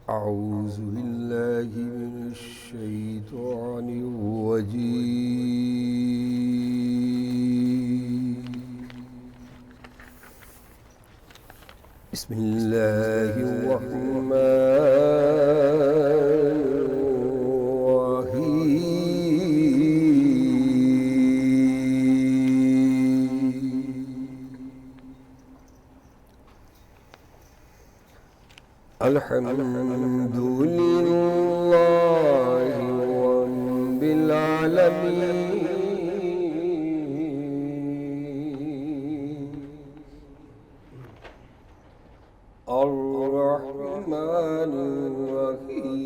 أعوذ بالله من الشيطان الرجيم بسم الله الرحمن الحمد لله رب العالمين الرحمن الرحيم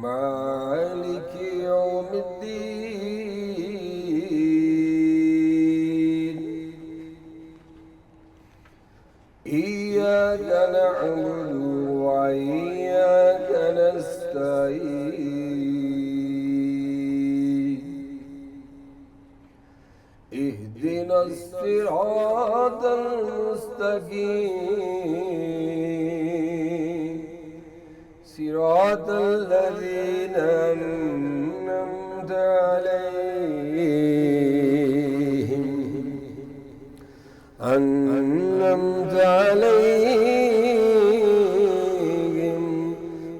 مالك يوم الدين إياك نعبد وإياك نستعين اهدنا الصراط المستقيم صراط الذين أنعمت عليهم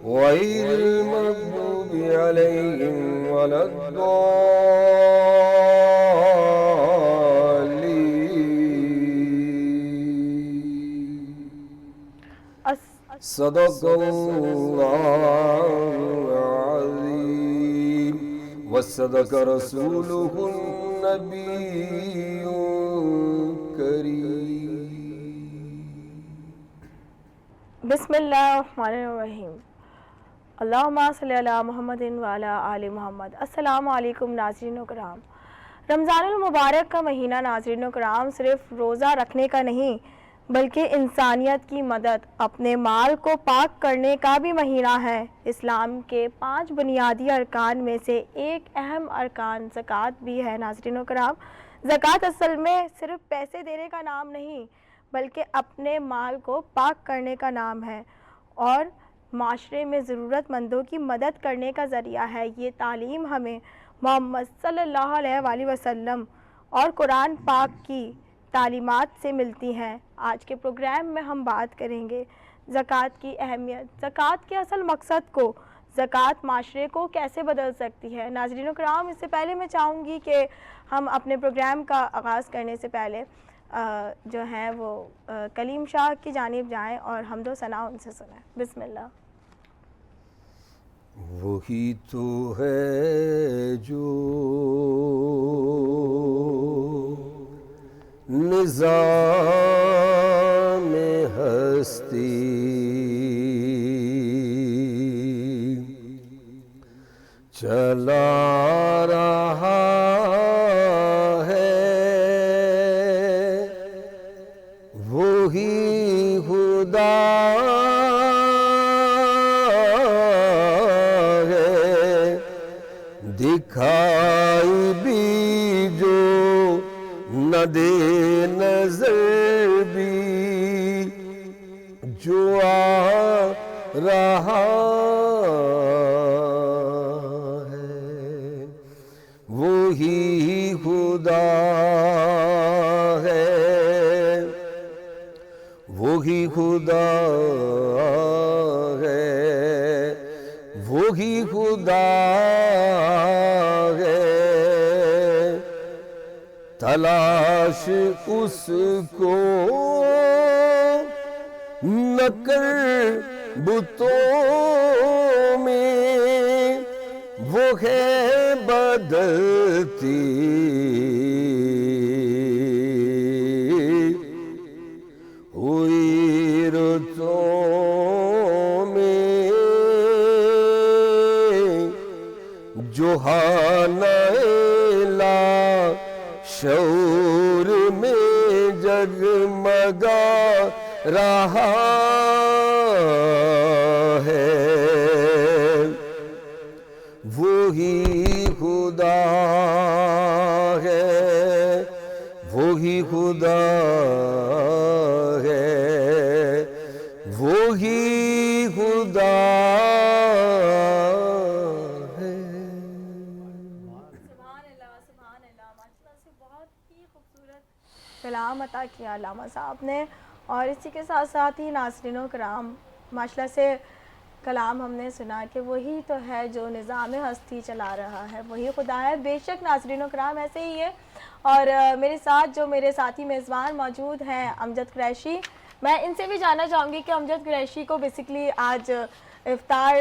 غير المغضوب عليهم ولا الضالين صدق الله العظيم وصدق رسوله النبي بسم اللہ الرحمن الرحیم اللہم صلی علی محمد وعلی آل محمد۔ السلام علیکم ناظرین و کرام۔ رمضان المبارک کا مہینہ ناظرین و کرام صرف روزہ رکھنے کا نہیں بلکہ انسانیت کی مدد، اپنے مال کو پاک کرنے کا بھی مہینہ ہے۔ اسلام کے 5 بنیادی ارکان میں سے ایک اہم ارکان زکوٰۃ بھی ہے۔ ناظرین و کرام، زکوٰۃ اصل میں صرف پیسے دینے کا نام نہیں بلکہ اپنے مال کو پاک کرنے کا نام ہے اور معاشرے میں ضرورت مندوں کی مدد کرنے کا ذریعہ ہے۔ یہ تعلیم ہمیں محمد صلی اللہ علیہ وآلہ وسلم اور قرآن پاک کی تعلیمات سے ملتی ہیں۔ آج کے پروگرام میں ہم بات کریں گے زکوٰۃ کی اہمیت، زکوٰۃ کے اصل مقصد کو، زکوٰۃ معاشرے کو کیسے بدل سکتی ہے۔ ناظرین و کرام، اس سے پہلے میں چاہوں گی کہ ہم اپنے پروگرام کا آغاز کرنے سے پہلے جو ہیں وہ کلیم شاہ کی جانب جائیں اور حمد و ثنا ان سے سنیں۔ بسم اللہ۔ وہی تو ہے جو نظام ہستی چلا رہا خدا ہے، دکھائی بھی جو نہ دے نظر بھی جو آ رہا ہے، وہی خدا وہی خدا ہے، وہی خدا ہے، تلاش اس کو نہ کر بتوں میں، وہ ہے بدلتی جو ہانہ لا شعور میں جگمگا رہا ہے، وہی خدا ہے، وہی خدا ہے، وہی خدا ہے۔ سبحان اللہ، سبحان اللہ، ماشاء اللہ سے بہت ہی خوبصورت کلام عطا کیا علامہ صاحب نے، اور اسی کے ساتھ ساتھ ہی ناظرین و کرام ماشاء اللہ سے کلام ہم نے سنا کہ وہی تو ہے جو نظام ہستی چلا رہا ہے، وہی خدا ہے۔ بے شک ناظرین و کرام ایسے ہی ہے، اور میرے ساتھ جو میرے ساتھی میزبان موجود ہیں امجد قریشی، میں ان سے بھی جاننا چاہوں گی کہ امجد قریشی کو بیسکلی آج افطار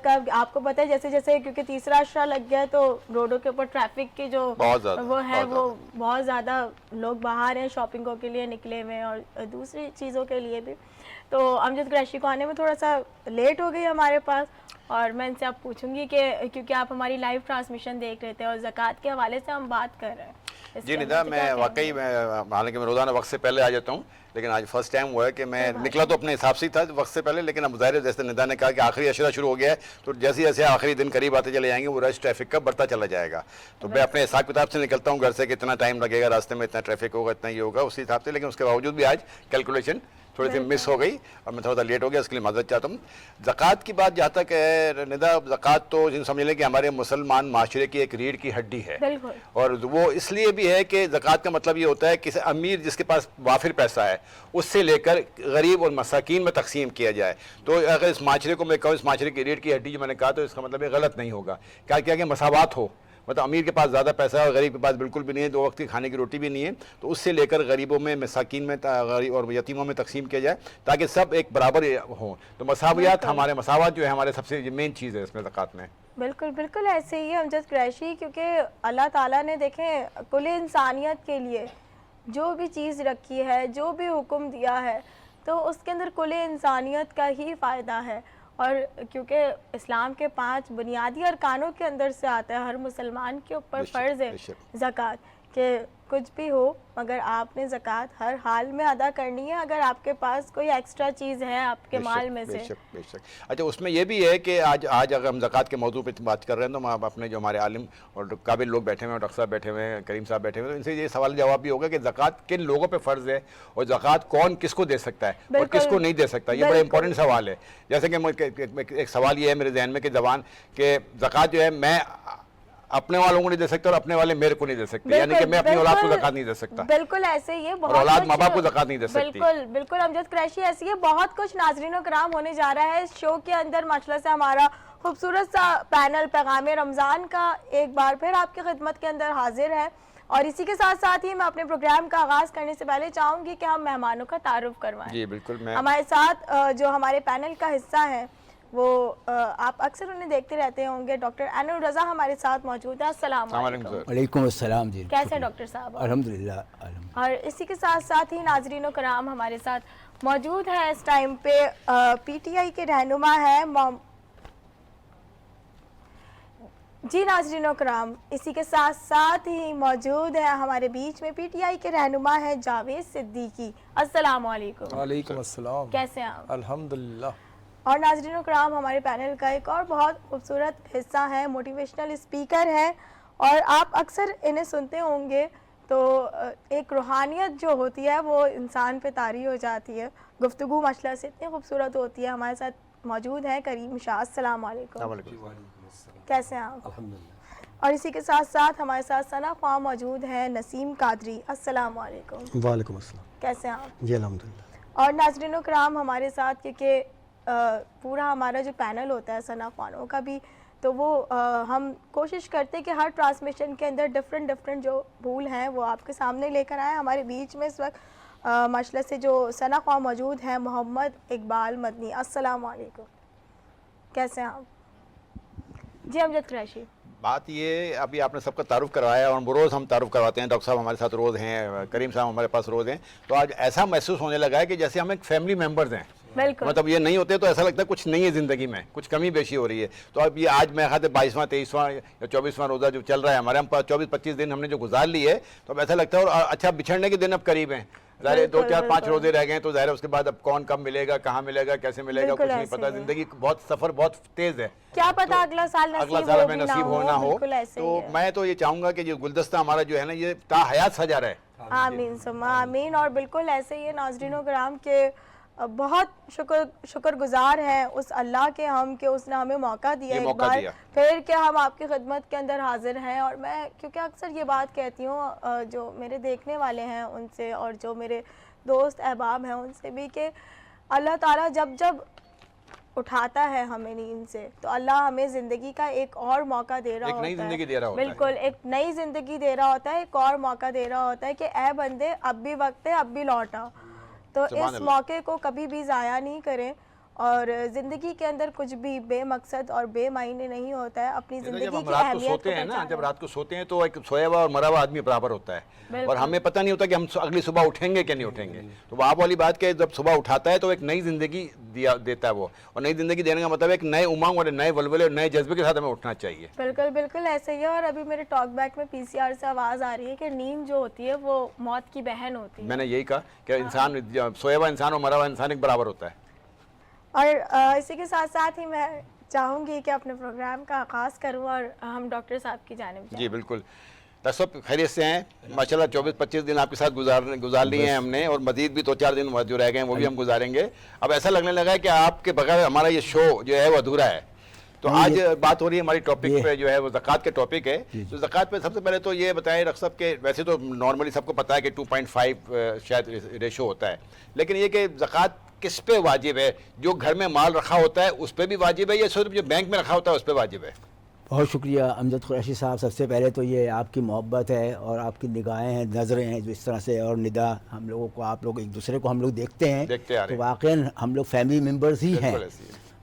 کا آپ کو پتہ ہے جیسے جیسے کیونکہ تیسرا عشرہ لگ گیا ہے تو روڈوں کے اوپر ٹریفک کی جو وہ ہے وہ بہت زیادہ لوگ باہر ہیں شاپنگوں کے لیے نکلے ہوئے اور دوسری چیزوں کے لیے بھی، تو امجد قریشی کو آنے میں تھوڑا سا لیٹ ہو گئی ہمارے پاس، اور میں ان سے آپ پوچھوں گی کہ کیونکہ آپ ہماری لائیو ٹرانسمیشن دیکھ رہے تھے اور زکوٰۃ کے حوالے سے ہم بات کر رہے ہیں۔ جی ندا، میں واقعی حالانکہ میں روزانہ وقت سے پہلے آ جاتا ہوں، لیکن آج فرسٹ ٹائم ہوا ہے کہ میں نکلا تو اپنے حساب سے ہی تھا وقت سے پہلے، لیکن اب ظاہر جیسے ندا نے کہا کہ آخری عشرہ شروع ہو گیا ہے تو جیسے جیسے آخری دن قریب آتے چلے جائیں گے وہ رش ٹریفک کا بڑھتا چلا جائے گا، تو میں اپنے حساب کتاب سے نکلتا ہوں گھر سے کہ اتنا ٹائم لگے گا راستے میں، اتنا ٹریفک ہوگا، اتنا یہ ہوگا، اسی حساب سے، لیکن اس کے باوجود بھی آج کیلکولیشن تھوڑی سی مس ہو گئی اور میں تھوڑا سا لیٹ ہو گیا، اس کے لیے معذرت چاہتا ہوں۔ زکوٰۃ کی بات جہاں تک ہے ندا، زکوٰۃ تو سمجھ لیں کہ ہمارے مسلمان معاشرے کی ایک ریڑھ کی ہڈی ہے، اور وہ اس لیے بھی ہے کہ زکوٰۃ کا مطلب یہ ہوتا ہے کہ امیر جس کے پاس وافر پیسہ ہے اس سے لے کر غریب اور مساکین میں تقسیم کیا جائے، تو اگر اس معاشرے کو میں کہوں اس معاشرے کی ریڑھ کی ہڈی جو میں نے کہا تو اس کا مطلب یہ غلط نہیں ہوگا، کیا کہ مساوات ہو، مطلب امیر کے پاس زیادہ پیسہ ہے اور غریب کے پاس بالکل بھی نہیں ہے، 2 وقت کی کھانے کی روٹی بھی نہیں ہے، تو اس سے لے کر غریبوں میں، مساکین میں اور یتیموں میں تقسیم کیا جائے تاکہ سب ایک برابر ہوں، تو مساویات مساوات جو ہے ہمارے سب سے مین چیز ہے اس میں زکوٰۃ میں۔ بالکل بالکل ایسے ہی ہے امجد قریشی، کیونکہ اللہ تعالیٰ نے دیکھیں کل انسانیت کے لیے جو بھی چیز رکھی ہے، جو بھی حکم دیا ہے، تو اس کے اندر کل انسانیت کا ہی فائدہ ہے، اور کیونکہ اسلام کے 5 بنیادی ارکانوں کے اندر سے آتا ہے، ہر مسلمان کے اوپر فرض ہے زکوٰۃ، کہ کچھ بھی ہو مگر آپ نے زکوٰۃ ہر حال میں ادا کرنی ہے، اگر آپ کے پاس کوئی ایکسٹرا چیز ہے آپ کے مال میں سے۔ بے شک۔ اچھا، اس میں یہ بھی ہے کہ آج اگر ہم زکوٰۃ کے موضوع پہ بات کر رہے ہیں تو ہم اپنے جو ہمارے عالم اور قابل لوگ بیٹھے ہوئے ہیں، ڈاکٹر صاحب بیٹھے ہوئے ہیں، کریم صاحب بیٹھے ہوئے ہیں، ان سے یہ سوال جواب بھی ہوگا کہ زکوٰۃ کن لوگوں پہ فرض ہے اور زکوٰۃ کون کس کو دے سکتا ہے اور کس کو نہیں دے سکتا، یہ بڑا امپورٹنٹ سوال ہے۔ جیسے کہ ایک سوال یہ ہے میرے ذہن میں کہ زکوٰۃ جو ہے میں اپنے والوں کو نہیں دے سکتا اور اپنے والے میرے کو نہیں دے سکتے، یعنی کہ میں اپنی اولاد کو زکوٰۃ نہیں دے سکتا، بالکل ایسے ہی ہے، اور اولاد ماں باپ کو زکوٰۃ نہیں دے سکتی۔ بالکل بالکل امجد قریشی ایسی ہے، بہت کچھ ناظرین و کرام ہونے جا رہا ہے اس شو کے اندر، ماشاءاللہ سے ہمارا خوبصورت سا پینل پیغام رمضان کا ایک بار پھر آپ کی خدمت کے اندر حاضر ہے، اور اسی کے ساتھ ساتھ ہی میں اپنے پروگرام کا آغاز کرنے سے پہلے چاہوں گی کہ ہم مہمانوں کا تعارف کروائیں۔ جی بالکل، ہمارے ساتھ جو ہمارے پینل کا حصہ ہے وہ آپ اکثر انہیں دیکھتے رہتے ہوں گے، ڈاکٹر عین الرضا ہمارے ساتھ موجود ہے۔ السلام علیکم۔ وعلیکم السلام جی، کیسے ڈاکٹر صاحب؟ الحمدللہ۔ اور اسی کے ساتھ ساتھ ہی ناظرین و کرام ہمارے ساتھ موجود ہے اس ٹائم پہ پی ٹی آئی کے رہنما ہے جی ناظرین و کرام، اسی کے ساتھ ساتھ ہی موجود ہے ہمارے بیچ میں پی ٹی آئی کے رہنما ہے جاوید صدیقی۔ السلام علیکم۔ وعلیکم السلام۔ کیسے ہیں آپ؟ الحمدللہ۔ اور ناظرین و کرام ہمارے پینل کا ایک اور بہت خوبصورت حصہ ہے، موٹیویشنل اسپیکر ہے، اور آپ اکثر انہیں سنتے ہوں گے تو ایک روحانیت جو ہوتی ہے وہ انسان پہ طاری ہو جاتی ہے، گفتگو ماشاءاللہ سے اتنی خوبصورت ہوتی ہے۔ ہمارے ساتھ موجود ہیں کریم شاہ۔ السلام علیکم۔ کیسے ہیں آپ؟ الحمدللہ۔ اور اسی کے ساتھ ساتھ ہمارے ساتھ ثنا خواہ موجود ہیں نسیم قادری۔ السلام علیکم۔ وعلیکم السلام۔ کیسے ہیں آپ؟ جی الحمدللہ۔ اور ناظرین و کرام ہمارے ساتھ کیونکہ پورا ہمارا جو پینل ہوتا ہے ثنا خوانوں کا بھی، تو وہ ہم کوشش کرتے کہ ہر ٹرانسمیشن کے اندر ڈفرینٹ جو پھول ہیں وہ آپ کے سامنے لے کر آئیں۔ ہمارے بیچ میں اس وقت ماشاءاللہ سے جو ثنا خواہ موجود ہیں محمد اقبال مدنی۔ السلام علیکم، کیسے ہیں آپ؟ جی امجد قریشی، بات یہ ابھی آپ نے سب کا تعارف کروایا اور روز ہم تعارف کرواتے ہیں، ڈاکٹر صاحب ہمارے ساتھ روز ہیں، کریم صاحب ہمارے پاس روز ہیں، تو آج ایسا محسوس ہونے لگا ہے کہ جیسے ہم ایک فیملی ممبرز ہیں، بالکل. مطلب یہ نہیں ہوتے تو ایسا لگتا ہے کچھ نہیں ہے زندگی میں, کچھ کمی بیشی ہو رہی ہے. تو اب یہ آج میں خاطر 22واں 23واں یا 24واں روزہ جو چل رہا ہے ہمارے, ہم 24-25 دن ہم نے جو گزار لی ہے, تو اب ایسا لگتا ہے اور اچھا بچھڑنے کے دن اب قریب ہیں. ظاہر 2-4-5 روزے رہ گئے ہیں, تو ظاہر اس کے بعد اب کون کب ملے گا, کہاں ملے گا, کیسے ملے گا, کچھ نہیں پتا. زندگی بہت سفر بہت تیز ہے, کیا پتا اگلا سال ہمیں نصیب ہونا ہو. تو میں تو یہ چاہوں گا کہ یہ گلدستہ ہمارا جو ہے نا یہ تا حیات سجا رہے. آمین ثم آمین. اور بالکل ایسے ہی ناظرین و کرام کے بہت شکر گزار ہیں اس اللہ کے ہم کہ اس نے ہمیں موقع دیا ایک بار پھر کہ ہم آپ کی خدمت کے اندر حاضر ہیں. اور میں کیونکہ اکثر یہ بات کہتی ہوں جو میرے دیکھنے والے ہیں ان سے اور جو میرے دوست احباب ہیں ان سے بھی, کہ اللہ تعالیٰ جب اٹھاتا ہے ہمیں نیند سے تو اللہ ہمیں زندگی کا ایک اور موقع دے رہا ہوتا ہے. بالکل ایک نئی زندگی دے رہا ہوتا ہے, ایک اور موقع دے رہا ہوتا ہے کہ اے بندے اب بھی وقت ہے, اب بھی لوٹا. تو اس موقع کو کبھی بھی ضائع نہیں کریں. اور زندگی کے اندر کچھ بھی بے مقصد اور بے معنی نہیں ہوتا ہے. اپنی زندگی کی اہمیت کو پہچانیں. جب رات کو سوتے ہیں تو ایک سویا ہوا اور مرا ہوا آدمی برابر ہوتا ہے, اور ہمیں پتہ نہیں ہوتا کہ ہم اگلی صبح اٹھیں گے کہ نہیں اٹھیں گے. تو آپ والی بات کہ جب صبح اٹھاتا ہے تو ایک نئی زندگی دیتا ہے وہ, اور نئی زندگی دینے کا مطلب ایک نئے امنگ اور نئے ولولے اور نئے جذبے کے ساتھ ہمیں اٹھنا چاہیے. بالکل بالکل ایسے ہی ہے. اور ابھی میرے ٹاک بیک میں PCR سے آواز آ رہی ہے کہ نیند جو ہوتی ہے وہ موت کی بہن ہوتی ہے. میں نے یہی کہا کہ انسان سویا ہوا انسان اور مرا ہوا انسان ایک برابر ہوتا ہے. اور اسی کے ساتھ ساتھ ہی میں چاہوں گی کہ اپنے پروگرام کا آغاز کروں اور ہم ڈاکٹر صاحب کی جانب جائیں. جی بالکل. ڈاکٹر صاحب خیریت سے ہیں؟ ماشاءاللہ 24-25 دن آپ کے ساتھ گزار لیے ہیں ہم نے, اور مزید بھی 2-4 دن جو رہ گئے ہیں وہ بھی ہم گزاریں گے. اب ایسا لگنے لگا ہے کہ آپ کے بغیر ہمارا یہ شو جو ہے وہ ادھورا ہے. تو آج بات ہو رہی ہے ہماری ٹاپک پہ جو ہے وہ زکوٰۃ کے ٹاپک ہے. تو زکوٰۃ پہ سب سے پہلے تو یہ بتائیں ڈاکٹر صاحب کہ ویسے تو نارملی سب کو پتہ ہے کہ 2.5 شاید ریشو ہوتا ہے, لیکن یہ کہ زکوٰۃ کس پہ واجب ہے؟ جو گھر میں مال رکھا ہوتا ہے اس پہ بھی واجب ہے یا صرف جو بینک میں رکھا ہوتا ہے اس پہ واجب ہے؟ بہت شکریہ امجد قریشی صاحب. سب سے پہلے تو یہ آپ کی محبت ہے اور آپ کی نگاہیں ہیں, نظریں ہیں جو اس طرح سے, اور ندا ہم لوگوں کو, آپ لوگ ایک دوسرے کو ہم لوگ دیکھتے ہیں تو واقعاً ہم لوگ فیملی ممبرز ہی ہیں.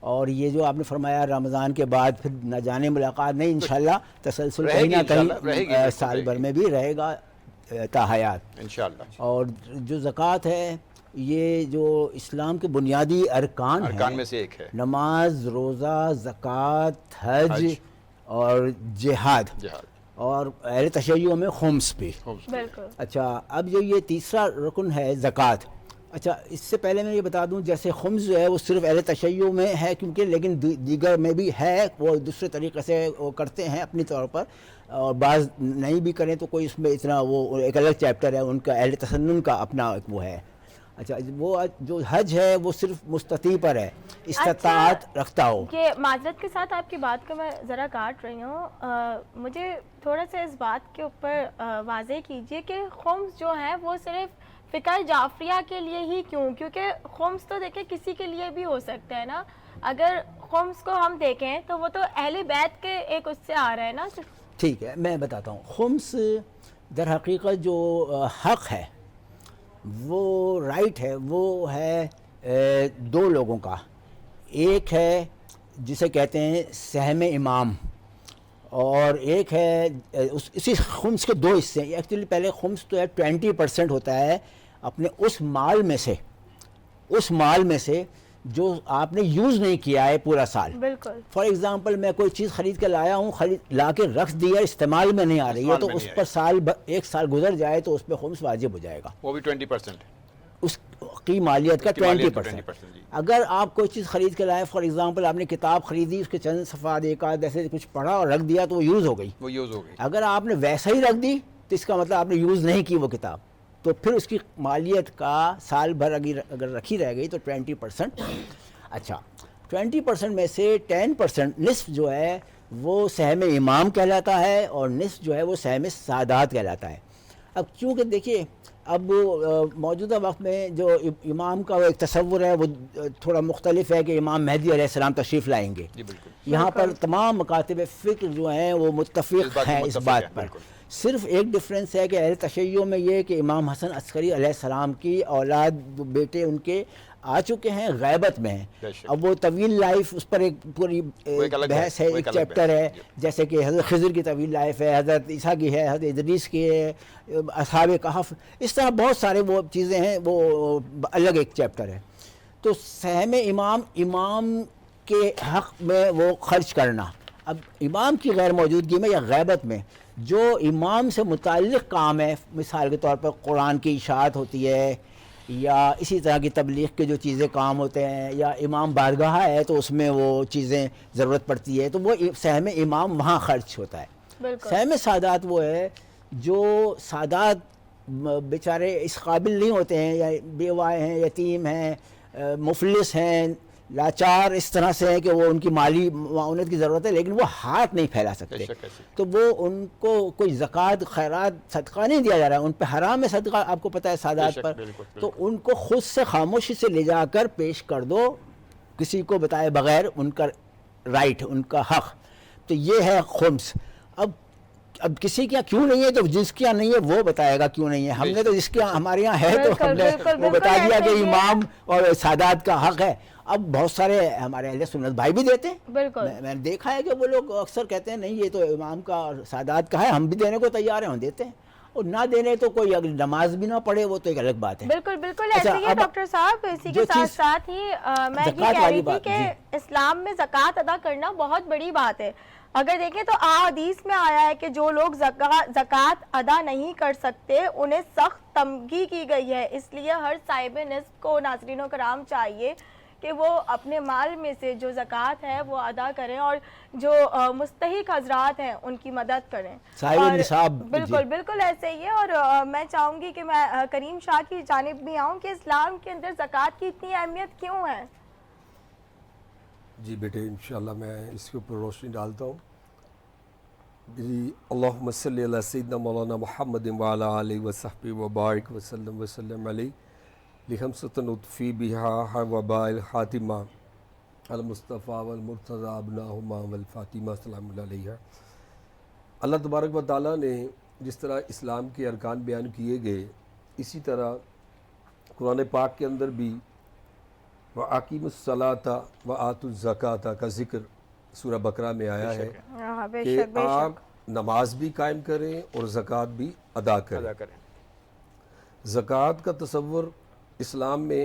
اور یہ جو آپ نے فرمایا رمضان کے بعد پھر نہ جانے ملاقات نہیں, انشاءاللہ تسلسل کہیں نہ کہیں سال بھر میں بھی رہے گا تا حیات انشاءاللہ. اور جو زکوٰۃ ہے یہ جو اسلام کے بنیادی ارکان میں سے ایک ہے. نماز, روزہ, زکوٰۃ, حج اور جہاد, اور اہل تشیع میں خمس بھی. اچھا, اب جو یہ تیسرا رکن ہے زکوٰۃ, اچھا اس سے پہلے میں یہ بتا دوں جیسے خمس جو ہے وہ صرف اہل تشیع میں ہے کیونکہ, لیکن دیگر میں بھی ہے, وہ دوسرے طریقے سے وہ کرتے ہیں اپنی طور پر, اور بعض نہیں بھی کریں تو کوئی اس میں اتنا وہ ایک الگ چیپٹر ہے ان کا, اہل تسنن کا اپنا ایک وہ ہے. اچھا وہ جو حج ہے وہ صرف مستطیع پر ہے, استطاعت رکھتا ہو. کہ معذرت کے ساتھ آپ کی بات کو میں ذرا کاٹ رہی ہوں, مجھے تھوڑا سا اس بات کے اوپر واضح کیجئے کہ خمس جو ہے وہ صرف فقہ جعفریہ کے لیے ہی کیوں؟ کیونکہ خمس تو دیکھیں کسی کے لیے بھی ہو سکتا ہے نا. اگر خمس کو ہم دیکھیں تو وہ تو اہل بیت کے ایک اس سے آ رہا ہے نا. ٹھیک ہے, میں بتاتا ہوں. خمس در حقیقت جو حق ہے وہ رائٹ ہے, وہ ہے دو لوگوں کا. ایک ہے جسے کہتے ہیں سہم امام, اور ایک ہے اسی خمس کے دو حصے ہیں. ایکچولی پہلے خمس تو ہے 20% ہوتا ہے اپنے اس مال میں سے جو آپ نے یوز نہیں کیا ہے پورا سال. بالکل. فار ایگزامپل میں کوئی چیز خرید کے لایا ہوں, لا کے رکھ دیا, استعمال میں نہیں آ رہی ہے, تو اس پر ایک سال گزر جائے تو اس پہ خمس واجب ہو جائے گا. وہ بھی 20%, اس کی مالیت کا 20%. اگر آپ کوئی چیز خرید کے لائے, فار ایگزامپل آپ نے کتاب خریدی, اس کے چند صفحات ایک آدھ ایسے کچھ پڑھا اور رکھ دیا تو وہ یوز ہو گئی. اگر آپ نے ویسا ہی رکھ دی تو اس کا مطلب آپ نے یوز نہیں کی وہ کتاب, تو پھر اس کی مالیت کا سال بھر اگر رکھی رہ گئی تو 20%. اچھا 20% میں سے 10% نصف جو ہے وہ سہم امام کہلاتا ہے, اور نصف جو ہے وہ سہم سادات کہلاتا ہے. اب چونکہ دیکھیے اب موجودہ وقت میں جو امام کا ایک تصور ہے وہ تھوڑا مختلف ہے کہ امام مہدی علیہ السلام تشریف لائیں گے. یہاں پر تمام مکاتب فکر جو ہیں وہ متفق ہیں اس بات پر. صرف ایک ڈفرینس ہے کہ اہل تشیع میں یہ کہ امام حسن عسکری علیہ السلام کی اولاد بیٹے ان کے آ چکے ہیں, غیبت میں ہیں. اب وہ طویل لائف اس پر ایک پوری بحث ہے, ایک چیپٹر ہے, جیسے کہ حضرت خضر کی طویل لائف ہے, حضرت عیسیٰ کی ہے, حضرت ادریس کی ہے, اصحاب کہف, اس طرح بہت سارے وہ چیزیں ہیں, وہ الگ ایک چیپٹر ہے. تو سہم امام، امام کے حق میں وہ خرچ کرنا، اب امام کی غیر موجودگی میں یا غیبت میں جو امام سے متعلق کام ہے، مثال کے طور پر قرآن کی اشاعت ہوتی ہے یا اسی طرح کی تبلیغ کے جو چیزیں کام ہوتے ہیں، یا امام بارگاہ ہے تو اس میں وہ چیزیں ضرورت پڑتی ہے، تو وہ سہم امام وہاں خرچ ہوتا ہے۔ بالکل سہم سادات وہ ہے جو سادات بیچارے اس قابل نہیں ہوتے ہیں، یا بیوہ ہیں، یتیم ہیں، مفلس ہیں، لاچار اس طرح سے ہیں کہ وہ ان کی مالی معاونت کی ضرورت ہے لیکن وہ ہاتھ نہیں پھیلا سکتے، تو وہ ان کو کوئی زکوٰۃ خیرات صدقہ نہیں دیا جا رہا ہے، ان پہ حرام ہے صدقہ، آپ کو پتہ ہے سادات پر، تو ان کو خود سے خاموشی سے لے جا کر پیش کر دو، کسی کو بتائے بغیر، ان کا رائٹ، ان کا حق، تو یہ ہے خمس۔ اب کسی کے یہاں کیوں نہیں ہے تو جس کے یہاں نہیں ہے وہ بتائے گا کیوں نہیں ہے، ہم نے تو جس کے یہاں ہمارے یہاں ہے تو ہم نے وہ بتا دیا کہ امام اور سادات کا حق ہے۔ اب بہت سارے ہمارے اہل سنت بھائی بھی دیتے ہیں، بالکل میں نے دیکھا ہے کہ وہ لوگ اکثر کہتے ہیں نہیں یہ تو امام کا اور سادات کا ہے، ہم بھی دینے کو تیار ہیں، ہم دیتے ہیں، اور نہ دینے تو کوئی اگر نماز بھی نہ پڑھے وہ تو ایک الگ بات ہے۔ بالکل بالکل ایسے ہی ہے ڈاکٹر صاحب، اسی کے ساتھ ساتھ ہی میں یہ کہہ رہی تھی کہ اسلام میں زکوٰۃ ادا کرنا بہت بڑی بات ہے۔ اگر دیکھیں تو حدیث میں آیا ہے کہ جو لوگ زکوٰۃ ادا نہیں کر سکتے انہیں سخت تنبیہ کی گئی ہے، اس لیے ہر صاحب نصف کو، ناظرین و کرام، چاہیے کہ وہ اپنے مال میں سے جو زکوٰۃ ہے وہ ادا کریں اور جو مستحق حضرات ہیں ان کی مدد کریں، صاحب نصاب۔ بالکل بالکل ایسے ہی ہے۔ اور میں چاہوں گی کہ میں کریم شاہ کی جانب بھی آؤں کہ اسلام کے اندر زکوٰۃ کی اتنی اہمیت کیوں ہے؟ جی بیٹے انشاءاللہ میں اس کے اوپر روشنی ڈالتا ہوں۔ جی اللہم صلی علی سیدنا مولانا محمد وعلی آلہ وصحبہ وبارک وسلم علیہ لخمسۃ نطفی بہا وباء الخاتمہ المصطفیٰ والمرتضیٰ ابناہما والفاطمہ سلام اللہ علیہ۔ اللہ تبارک و تعالیٰ نے جس طرح اسلام کے ارکان بیان کیے گئے، اسی طرح قرآن پاک کے اندر بھی وَأَقِیمُوا الصَّلَاةَ وَآتُوا الزَّکَاةَ کا ذکر سورہ بقرہ میں آیا ہے کہ آپ نماز بھی قائم کریں اور زکوٰۃ بھی ادا کریں۔ زکوٰۃ کا تصور اسلام میں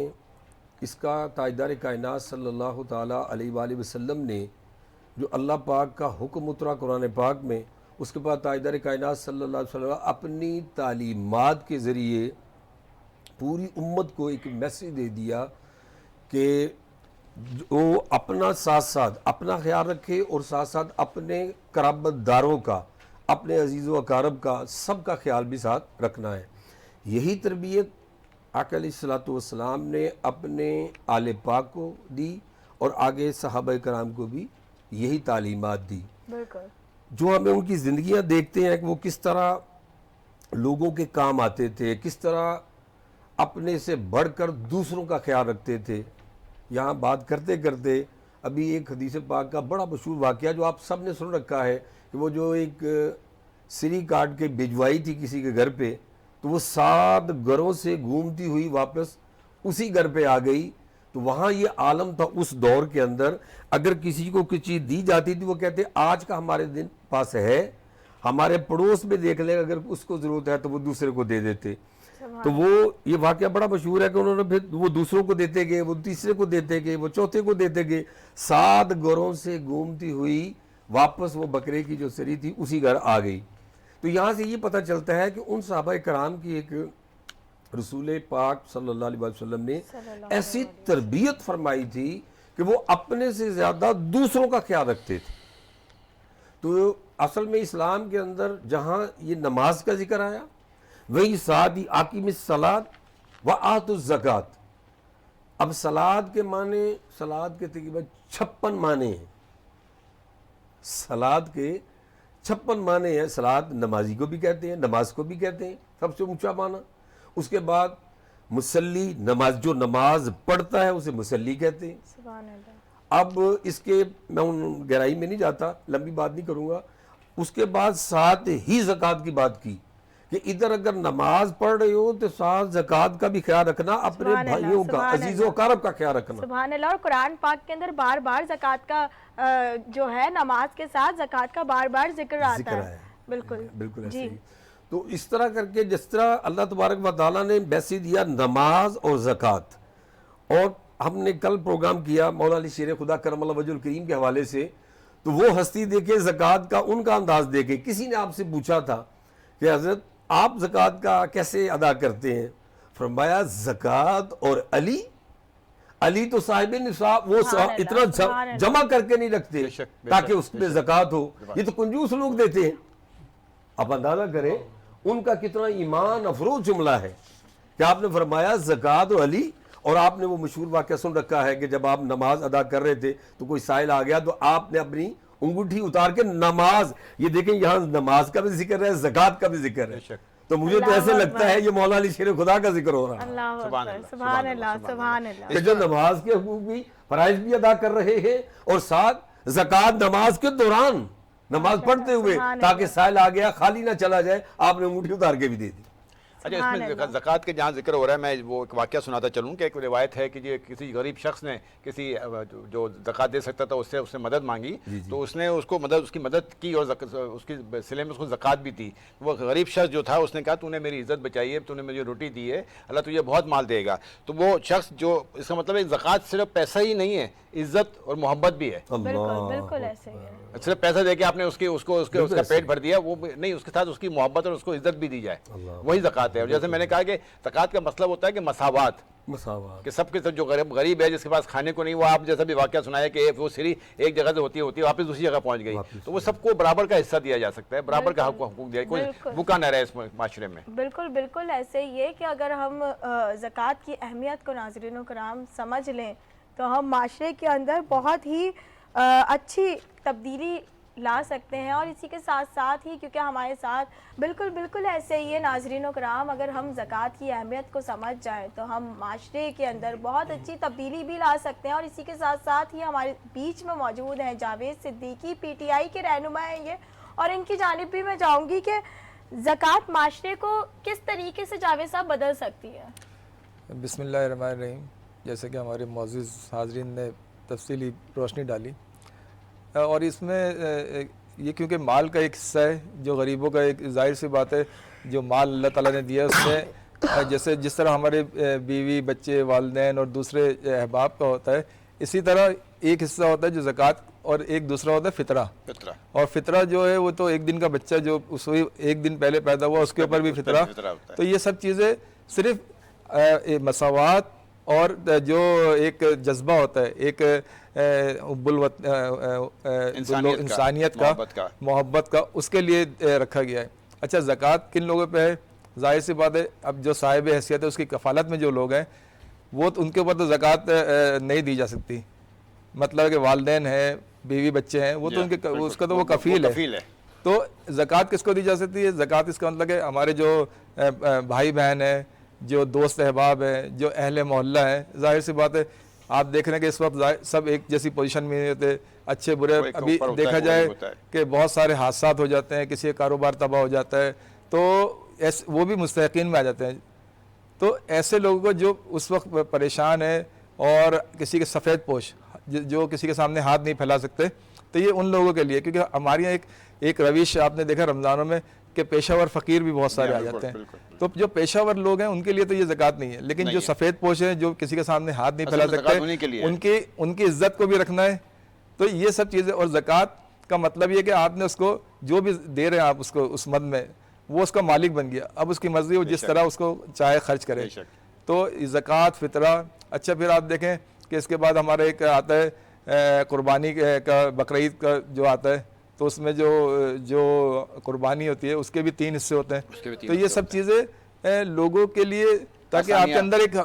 اس کا تاجدار کائنات صلی اللہ تعالیٰ علیہ وآلہ وسلم نے جو اللہ پاک کا حکم اترا قرآن پاک میں، اس کے بعد تاجدار کائنات صلی اللہ علیہ وسلم اپنی تعلیمات کے ذریعے پوری امت کو ایک میسیج دے دیا کہ وہ اپنا ساتھ ساتھ اپنا خیال رکھے اور ساتھ ساتھ اپنے قرابت داروں کا، اپنے عزیز و اقارب کا، سب کا خیال بھی ساتھ رکھنا ہے۔ یہی تربیت آقا علیہ السلام نے اپنے آل پاک کو دی اور آگے صحابہ کرام کو بھی یہی تعلیمات دی۔ بالکل جو ہمیں ان کی زندگیاں دیکھتے ہیں کہ وہ کس طرح لوگوں کے کام آتے تھے، کس طرح اپنے سے بڑھ کر دوسروں کا خیال رکھتے تھے۔ یہاں بات کرتے کرتے ابھی ایک حدیث پاک کا بڑا مشہور واقعہ جو آپ سب نے سن رکھا ہے کہ وہ جو ایک سری کاٹ کے بھجوائی تھی کسی کے گھر پہ، تو وہ 7 گھروں سے گھومتی ہوئی واپس اسی گھر پہ آ گئی۔ تو وہاں یہ عالم تھا اس دور کے اندر، اگر کسی کو کچھ چیز دی جاتی تھی وہ کہتے آج کا ہمارے دن پاس ہے، ہمارے پڑوس میں دیکھ لیں اگر اس کو ضرورت ہے تو وہ دوسرے کو دے دیتے۔ تو وہ یہ واقعہ بڑا مشہور ہے کہ انہوں نے پھر وہ دوسروں کو دیتے گئے، وہ تیسرے کو دیتے گئے، وہ چوتھے کو دیتے گئے، 7 گھروں سے گھومتی ہوئی واپس وہ بکرے کی جو سری تھی اسی گھر آ گئی۔ تو یہاں سے یہ پتہ چلتا ہے کہ ان صحابہ کرام کی ایک رسول پاک صلی اللہ علیہ وسلم نے ایسی تربیت فرمائی تھی کہ وہ اپنے سے زیادہ دوسروں کا خیال رکھتے تھے۔ تو اصل میں اسلام کے اندر جہاں یہ نماز کا ذکر آیا، وہی ساتھ ہی اقیم الصلاۃ وآتوا الزکاۃ۔ اب سلاد کے معنی، سلاد کے تقریباً 56 معنی ہیں، سلاد کے 56 معنی ہیں۔ سلاد نمازی کو بھی کہتے ہیں، نماز کو بھی کہتے ہیں، سب سے اونچا معنی۔ اس کے بعد مصلی، نماز جو نماز پڑھتا ہے اسے مصلی کہتے ہیں۔ سبحان اللہ۔ اب اس کے میں ان گہرائی میں نہیں جاتا، لمبی بات نہیں کروں گا۔ اس کے بعد ساتھ ہی زکوٰۃ کی بات کی کہ ادھر اگر نماز پڑھ رہے ہو تو ساتھ زکوٰۃ کا بھی خیال رکھنا، اپنے بھائیوں کا، عزیز و اقارب کا خیال رکھنا۔ سبحان اللہ۔ اور قرآن پاک کے اندر بار بار زکوٰۃ کا جو ہے نماز کے ساتھ زکوٰۃ کا بار بار ذکر آتا ہے۔ بالکل بالکل ایسے ہی۔ تو اس طرح کر کے جس طرح اللہ تبارک و تعالیٰ نے میسیج دیا نماز اور زکوٰۃ، اور ہم نے کل پروگرام کیا مولا علی شیر خدا کرم اللہ وجہ الکریم کے حوالے سے، تو وہ ہستی دیکھے زکوٰۃ کا ان کا انداز دیکھے. کسی نے آپ سے پوچھا تھا کہ حضرت آپ زکوٰۃ کا کیسے ادا کرتے ہیں؟ فرمایا زکوٰۃ اور علی تو صاحب نصاب، وہ اتنا جمع کر کے نہیں رکھتے تاکہ اس میں زکوٰۃ ہو. یہ تو کنجوس لوگ دیتے ہیں. آپ اندازہ کریں ان کا کتنا ایمان افروز جملہ ہے کہ آپ نے فرمایا زکوٰۃ اور علی. اور آپ نے وہ مشہور واقعہ سن رکھا ہے کہ جب آپ نماز ادا کر رہے تھے تو کوئی سائل آ گیا تو آپ نے اپنی انگوٹھی اتار کے نماز، یہ دیکھیں یہاں نماز کا بھی ذکر ہے، زکوٰۃ کا بھی ذکر ہے. تو مجھے تو ایسے لگتا ہے یہ مولا علی شیر خدا کا ذکر ہو رہا ہے. سبحان اللہ سبحان اللہ. کہ جو نماز کے حقوق بھی فرائض بھی ادا کر رہے ہیں اور ساتھ زکوٰۃ نماز کے دوران نماز پڑھتے ہوئے تاکہ سائل آ گیا خالی نہ چلا جائے، آپ نے انگوٹھی اتار کے بھی دے دی. اچھا اس میں زکوٰۃ کے جہاں ذکر ہو رہا ہے میں وہ ایک واقعہ سناتا چلوں کہ ایک روایت ہے کہ کسی غریب شخص نے کسی جو زکوٰۃ دے سکتا تھا اس سے مدد مانگی، تو اس نے اس کی مدد کی اور اس کی سلے میں اس کو زکوٰۃ بھی دی. وہ غریب شخص جو تھا اس نے کہا تو نے میری عزت بچائی ہے، تو نے مجھے روٹی دی ہے، اللہ تجھے بہت مال دے گا. تو وہ شخص جو اس کا مطلب ہے زکوٰۃ صرف پیسہ ہی نہیں ہے، عزت اور محبت بھی ہے. بالکل ایسے ہی ہے. صرف پیسہ دے کے آپ نے اس کا پیٹ بھر دیا وہ نہیں، اس کے ساتھ اس کی محبت اور اس کو عزت بھی دی جائے، وہی زکوٰۃ ہے. اور جیسے میں نے کہا کہ زکوٰۃ کا مطلب ہوتا ہے کہ مساوات، کہ سب کے سب جو غریب ہے جس کے پاس کھانے کو نہیں، وہ آپ جیسا بھی واقعہ سنایا کہ وہ سری ایک جگہ سے ہوتی ہے واپس دوسری جگہ پہنچ گئی، تو وہ سب کو برابر کا حصہ دیا جا سکتا ہے، برابر کا حقوق دیا، کوئی بھوکا نہ رہے اس معاشرے میں. بالکل ایسے ہی ہے کہ اگر ہم زکوٰۃ کی اہمیت کو ناظرین و کرام سمجھ لیں تو ہم معاشرے کے اندر بہت ہی اچھی تبدیلی لا سکتے ہیں. اور اسی کے ساتھ ساتھ ہی کیونکہ ہمارے ساتھ بالکل ایسے ہی ہے ناظرین و کرام، اگر ہم زکوٰۃ کی اہمیت کو سمجھ جائیں تو ہم معاشرے کے اندر بہت اچھی تبدیلی بھی لا سکتے ہیں. اور اسی کے ساتھ ساتھ ہی ہمارے بیچ میں موجود ہیں Javed Siddiqui, P T I کے رہنما ہیں یہ، اور ان کی جانب بھی میں چاہوں گی کہ زکوٰۃ معاشرے کو کس طریقے سے جاوید صاحب بدل سکتی ہے. بسم اللہ الرحمن الرحیم. جیسے کہ ہمارے معزز حاضرین نے تفصیلی روشنی ڈالی، اور اس میں یہ کیونکہ مال کا ایک حصہ ہے جو غریبوں کا، ایک ظاہر سی بات ہے جو مال اللہ تعالیٰ نے دیا اس میں جیسے جس طرح ہمارے بیوی بچے والدین اور دوسرے احباب کا ہوتا ہے، اسی طرح ایک حصہ ہوتا ہے جو زکوٰۃ، اور ایک دوسرا ہوتا ہے فطرہ. اور فطرہ جو ہے وہ تو ایک دن کا بچہ جو اس ایک دن پہلے پیدا ہوا اس کے اوپر بھی فطرہ. تو یہ سب چیزیں صرف مساوات اور جو ایک جذبہ ہوتا ہے، ایک انسانیت کا، محبت کا، اس کے لیے رکھا گیا ہے. اچھا زکوٰۃ کن لوگوں پہ ہے؟ ظاہر سی بات ہے اب جو صاحب حیثیت ہے اس کی کفالت میں جو لوگ ہیں وہ ان کے اوپر تو زکوٰۃ نہیں دی جا سکتی. مطلب ہے کہ والدین ہیں، بیوی بچے ہیں، وہ تو ان کے اس کا تو وہ کفیل ہے. تو زکوٰۃ کس کو دی جا سکتی ہے؟ زکوٰۃ اس کا مطلب ہے ہمارے جو بھائی بہن ہیں، جو دوست احباب ہیں، جو اہل محلہ ہیں. ظاہر سی بات ہے آپ دیکھ رہے ہیں کہ اس وقت سب ایک جیسی پوزیشن میں نہیں ہوتے، اچھے برے. ابھی دیکھا جائے کہ بہت سارے حادثات ہو جاتے ہیں، کسی کا کاروبار تباہ ہو جاتا ہے تو وہ بھی مستحقین میں آ جاتے ہیں. تو ایسے لوگوں کو جو اس وقت پریشان ہیں اور کسی کے سفید پوش جو کسی کے سامنے ہاتھ نہیں پھیلا سکتے، تو یہ ان لوگوں کے لیے، کیونکہ ہمارے یہاں ایک روش آپ نے دیکھا رمضانوں میں کہ پیشہ ور فقیر بھی بہت سارے آ جاتے ہیں. تو جو پیشہ ور لوگ ہیں ان کے لیے تو یہ زکوٰۃ نہیں ہے، لیکن جو سفید پوش ہیں جو کسی کے سامنے ہاتھ نہیں پھیلا سکتے ان کی عزت کو بھی رکھنا ہے. تو یہ سب چیزیں، اور زکوٰۃ کا مطلب یہ کہ آپ نے اس کو جو بھی دے رہے ہیں آپ اس کو اس مد میں، وہ اس کا مالک بن گیا، اب اس کی مرضی وہ جس طرح اس کو چاہے خرچ کرے. تو زکوٰۃ، فطرہ. اچھا پھر آپ دیکھیں کہ اس کے بعد ہمارا ایک آتا ہے قربانی کا، بقرعید کا جو آتا ہے، تو اس میں جو قربانی ہوتی ہے اس کے بھی 3 حصے ہوتے ہیں. تو یہ سب چیزیں لوگوں کے لیے تاکہ آپ کے اندر ایک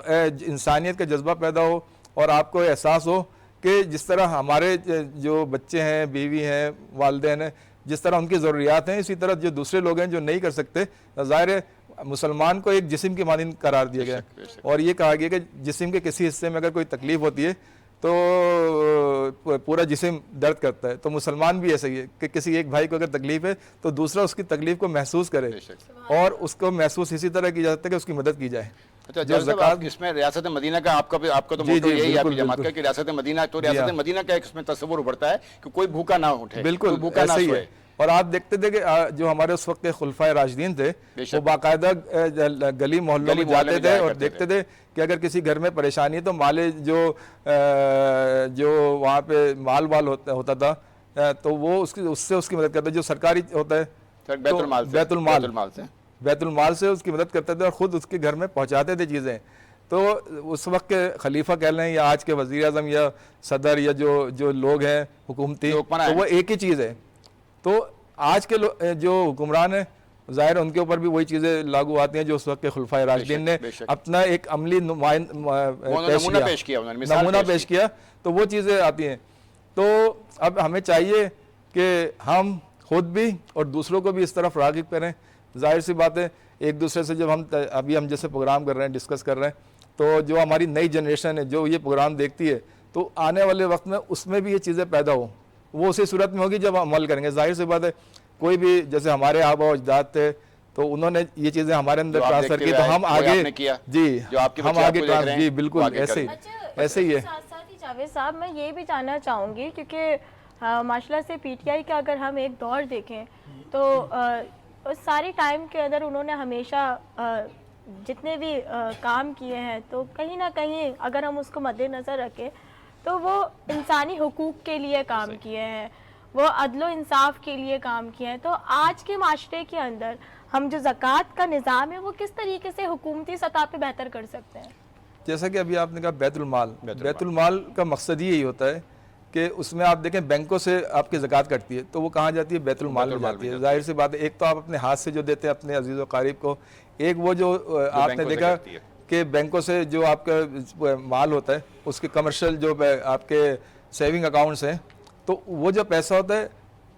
انسانیت کا جذبہ پیدا ہو اور آپ کو احساس ہو کہ جس طرح ہمارے جو بچے ہیں، بیوی ہیں، والدین ہیں، جس طرح ان کی ضروریات ہیں، اسی طرح جو دوسرے لوگ ہیں جو نہیں کر سکتے. ظاہر ہے مسلمان کو ایک جسم کی مانند قرار دیا گیا اور یہ کہا گیا کہ جسم کے کسی حصے میں اگر کوئی تکلیف ہوتی ہے تو پورا جسم درد کرتا ہے. تو مسلمان بھی ایسا ہی ہے کہ کسی ایک بھائی کو اگر تکلیف ہے تو دوسرا اس کی تکلیف کو محسوس کرے اور اس کو محسوس اسی طرح کی جاتا ہے کہ اس کی مدد کی جائے. اچھا زکوٰۃ اس میں ریاست مدینہ کا آپ کا تو موٹو یہی ہے آپ کی جماعت کا کہ ریاست مدینہ کا ایک اس میں تصور ابھرتا ہے کہ کوئی بھوکا نہ اٹھے، بالکل بھوکا نہ سوئے. اور آپ دیکھتے تھے کہ جو ہمارے اس وقت کے خلفائے راشدین تھے وہ باقاعدہ گلی محلوں میں جاتے تھے اور دیکھتے تھے کہ اگر کسی گھر میں پریشانی ہے تو مال جو وہاں پہ مال ہوتا تھا تو وہ اس سے اس کی مدد کرتے، جو سرکاری ہوتا ہے بیت المال سے اس کی مدد کرتے تھے اور خود اس کے گھر میں پہنچاتے تھے چیزیں. تو اس وقت کے خلیفہ کہہ لیں یا آج کے وزیر اعظم یا صدر یا جو لوگ ہیں حکومتی، تو وہ ایک ہی چیز ہے. تو آج کے جو حکمران ہیں ظاہر ان کے اوپر بھی وہی چیزیں لاگو آتی ہیں جو اس وقت کے خلفائے راشدین نے اپنا ایک عملی نمونہ پیش کیا، تو وہ چیزیں آتی ہیں. تو اب ہمیں چاہیے کہ ہم خود بھی اور دوسروں کو بھی اس طرف راغب کریں. ظاہر سی بات ہے ایک دوسرے سے جب ہم جیسے پروگرام کر رہے ہیں، ڈسکس کر رہے ہیں، تو جو ہماری نئی جنریشن ہے جو یہ پروگرام دیکھتی ہے تو آنے والے وقت میں اس میں بھی یہ چیزیں پیدا ہوں، وہ اسی صورت میں ہوگی جب عمل کریں گے. ظاہر سی بات ہے کوئی بھی جیسے ہمارے آبا و اجداد تھے تو انہوں نے یہ چیزیں ہمارے اندر ٹرانسفر کی تو ہم آگے ہم آگے جی بالکل ایسے ہی ہے. جاوید صاحب میں یہ بھی جاننا چاہوں گی کیونکہ ماشاء اللہ سے پی ٹی آئی کا اگر ہم ایک دور دیکھیں تو اس ساری ٹائم کے اندر انہوں نے ہمیشہ جتنے بھی کام کیے ہیں تو کہیں نہ کہیں اگر ہم اس کو مد نظر رکھیں تو وہ انسانی حقوق کے لیے کام کیے ہیں، وہ عدل و انصاف کے لیے کام کیے ہیں. تو آج کے معاشرے کے اندر ہم جو زکوٰۃ کا نظام ہے وہ کس طریقے سے حکومتی سطح پہ بہتر کر سکتے ہیں؟ جیسا کہ ابھی آپ نے کہا بیت المال کا مقصد ہی یہی ہوتا ہے کہ اس میں آپ دیکھیں بینکوں سے آپ کی زکوٰۃ کٹتی ہے تو وہ کہاں جاتی ہے؟ بیت المال میں جاتی ہے. ظاہر سی بات ہے ایک تو آپ اپنے ہاتھ سے جو دیتے ہیں اپنے عزیز و قریب کو، ایک وہ جو آپ نے دیکھا کہ بینکوں سے جو آپ کا مال ہوتا ہے اس کے کمرشل جو آپ کے سیونگ اکاؤنٹس ہیں تو وہ جو پیسہ ہوتا ہے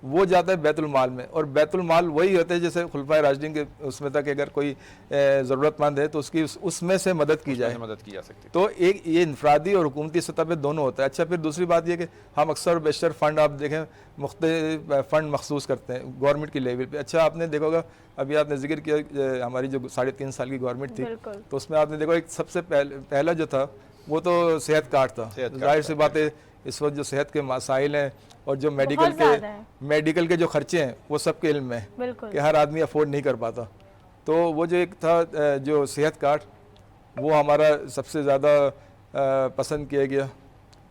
وہ جاتا ہے بیت المال میں. اور بیت المال وہی ہوتا ہے جیسے خلفائے راشدین کے اس میں تھا کہ اگر کوئی ضرورت مند ہے تو اس کی اس میں سے مدد کی جا سکتی. تو ایک یہ انفرادی اور حکومتی سطح پہ دونوں ہوتا ہے. اچھا پھر دوسری بات یہ کہ ہم اکثر اور بیشتر فنڈ آپ دیکھیں مختلف فنڈ مخصوص کرتے ہیں گورنمنٹ کی لیول پہ. اچھا آپ نے دیکھا ہوگا ابھی آپ نے ذکر کیا ہماری جو 3.5 سال کی گورنمنٹ تھی تو اس میں آپ نے دیکھا ایک سب سے پہلا جو تھا وہ تو صحت کارڈ تھا. ظاہر سی بات ہے اس وقت جو صحت کے مسائل ہیں اور جو میڈیکل کے جو خرچے ہیں وہ سب کے علم میں کہ ہر آدمی افورڈ نہیں کر پاتا. تو وہ جو ایک تھا جو صحت کارڈ وہ ہمارا سب سے زیادہ پسند کیا گیا.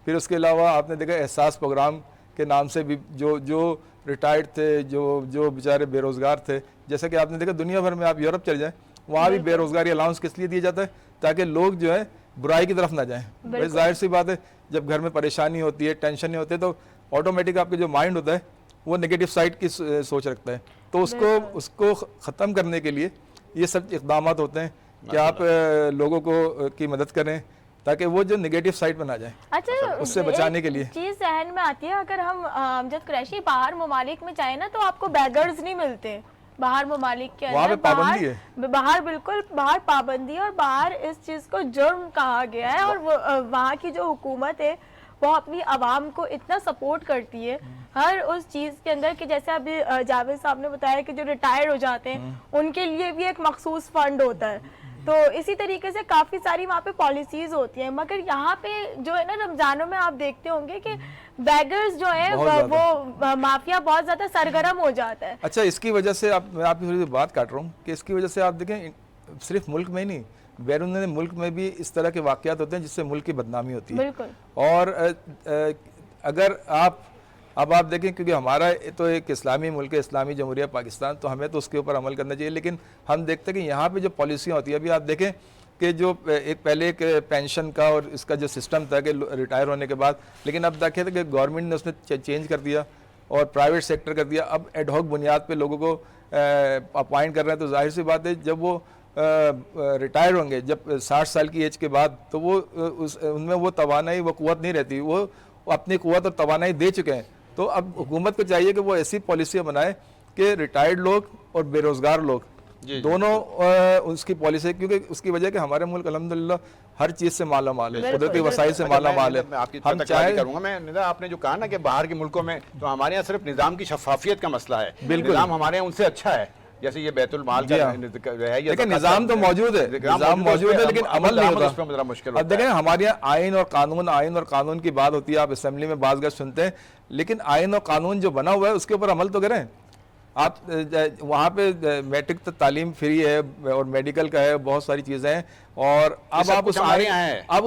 پھر اس کے علاوہ آپ نے دیکھا احساس پروگرام کے نام سے بھی جو ریٹائرڈ تھے جو بیچارے بے روزگار تھے، جیسا کہ آپ نے دیکھا دنیا بھر میں آپ یورپ چل جائیں وہاں بھی بے روزگاری الاؤنس کس لیے دیا جاتا ہے؟ تاکہ لوگ جو ہے برائی کی طرف نہ جائیں. ظاہر سی بات ہے جب گھر میں پریشانی ہوتی ہے ٹینشن نہیں ہوتی ہے تو آٹومیٹک آپ کا جو مائنڈ ہوتا ہے وہ نگیٹو سائڈ کی سوچ رکھتا ہے. تو اس کو ختم کرنے کے لیے یہ سب اقدامات ہوتے ہیں کہ آپ لوگوں کو کی مدد کریں تاکہ وہ جو نگیٹو سائڈ پہ نہ جائیں. اچھا اس سے بچانے کے لیے چیز ذہن میں آتی ہے اگر ہم امجد قریشی باہر ممالک میں جائیں نا تو آپ کو بیگرز نہیں ملتے باہر ممالک کے اندر. باہر بالکل باہر پابندی اور باہر اس چیز کو جرم کہا گیا ہے اور وہاں کی جو حکومت ہے وہ اپنی عوام کو اتنا سپورٹ کرتی ہے ہر اس چیز کے اندر کہ جیسے ابھی جاوید صاحب نے بتایا کہ جو ریٹائر ہو جاتے ہیں ان کے لیے بھی ایک مخصوص فنڈ ہوتا ہے. تو اسی طریقے سے کافی ساری وہاں پہ پالیسیز ہوتی ہیں. مگر یہاں پہ جو ہے نا رمضانوں میں آپ دیکھتے ہوں گے کہ بیگرز جو ہے وہ مافیا بہت زیادہ سرگرم ہو جاتا ہے. اچھا اس کی وجہ سے میں آپ کی تھوڑی سی بات کاٹ رہا ہوں کہ اس کی وجہ سے آپ دیکھیں صرف ملک میں ہی نہیں بیرون ملک میں بھی اس طرح کے واقعات ہوتے ہیں جس سے ملک کی بدنامی ہوتی ہے. بالکل. اور اگر اب آپ دیکھیں کیونکہ ہمارا تو ایک اسلامی ملک ہے اسلامی جمہوریہ پاکستان تو ہمیں تو اس کے اوپر عمل کرنا چاہیے. لیکن ہم دیکھتے ہیں کہ یہاں پہ جو پالیسیاں ہوتی ہیں ابھی آپ دیکھیں کہ جو پہلے ایک پینشن کا اور اس کا جو سسٹم تھا کہ ریٹائر ہونے کے بعد، لیکن اب دیکھیں کہ گورنمنٹ نے اس میں چینج کر دیا اور پرائیویٹ سیکٹر کر دیا. اب ایڈ ہاک بنیاد پہ لوگوں کو اپوائنٹ کر رہے ہیں. تو ظاہر سی بات ہے جب وہ ریٹائر ہوں گے جب 60 سال کی ایج کے بعد تو وہ ان میں وہ توانائی وہ قوت نہیں رہتی، وہ اپنی قوت اور توانائی دے چکے ہیں. تو اب حکومت کو چاہیے کہ وہ ایسی پالیسیاں بنائے کہ ریٹائرڈ لوگ اور بے روزگار لوگ دونوں اس کی پالیسی، کیونکہ اس کی وجہ کہ ہمارے ملک الحمدللہ ہر چیز سے مالا مال ہے، قدرتی وسائل سے مالا مال ہے. ہم چاہے کروں گا میں آپ نے جو کہا نا کہ باہر کے ملکوں میں تو ہمارے یہاں صرف نظام کی شفافیت کا مسئلہ ہے. نظام ہمارے یہاں ان سے اچھا ہے. جیسے یہ بیت المال کا ہے لیکن نظام تو موجود ہے، نظام موجود ہے لیکن عمل نہیں ہوتا. اب دیکھیں ہمارے یہاں آئین اور قانون کی بات ہوتی ہے. آپ اسمبلی میں بعض گز سنتے ہیں لیکن آئین اور قانون جو بنا ہوا ہے اس کے اوپر عمل تو کریں. آپ وہاں پہ میٹرک تک تعلیم فری ہے اور میڈیکل کا ہے، بہت ساری چیزیں ہیں، اور اب آپ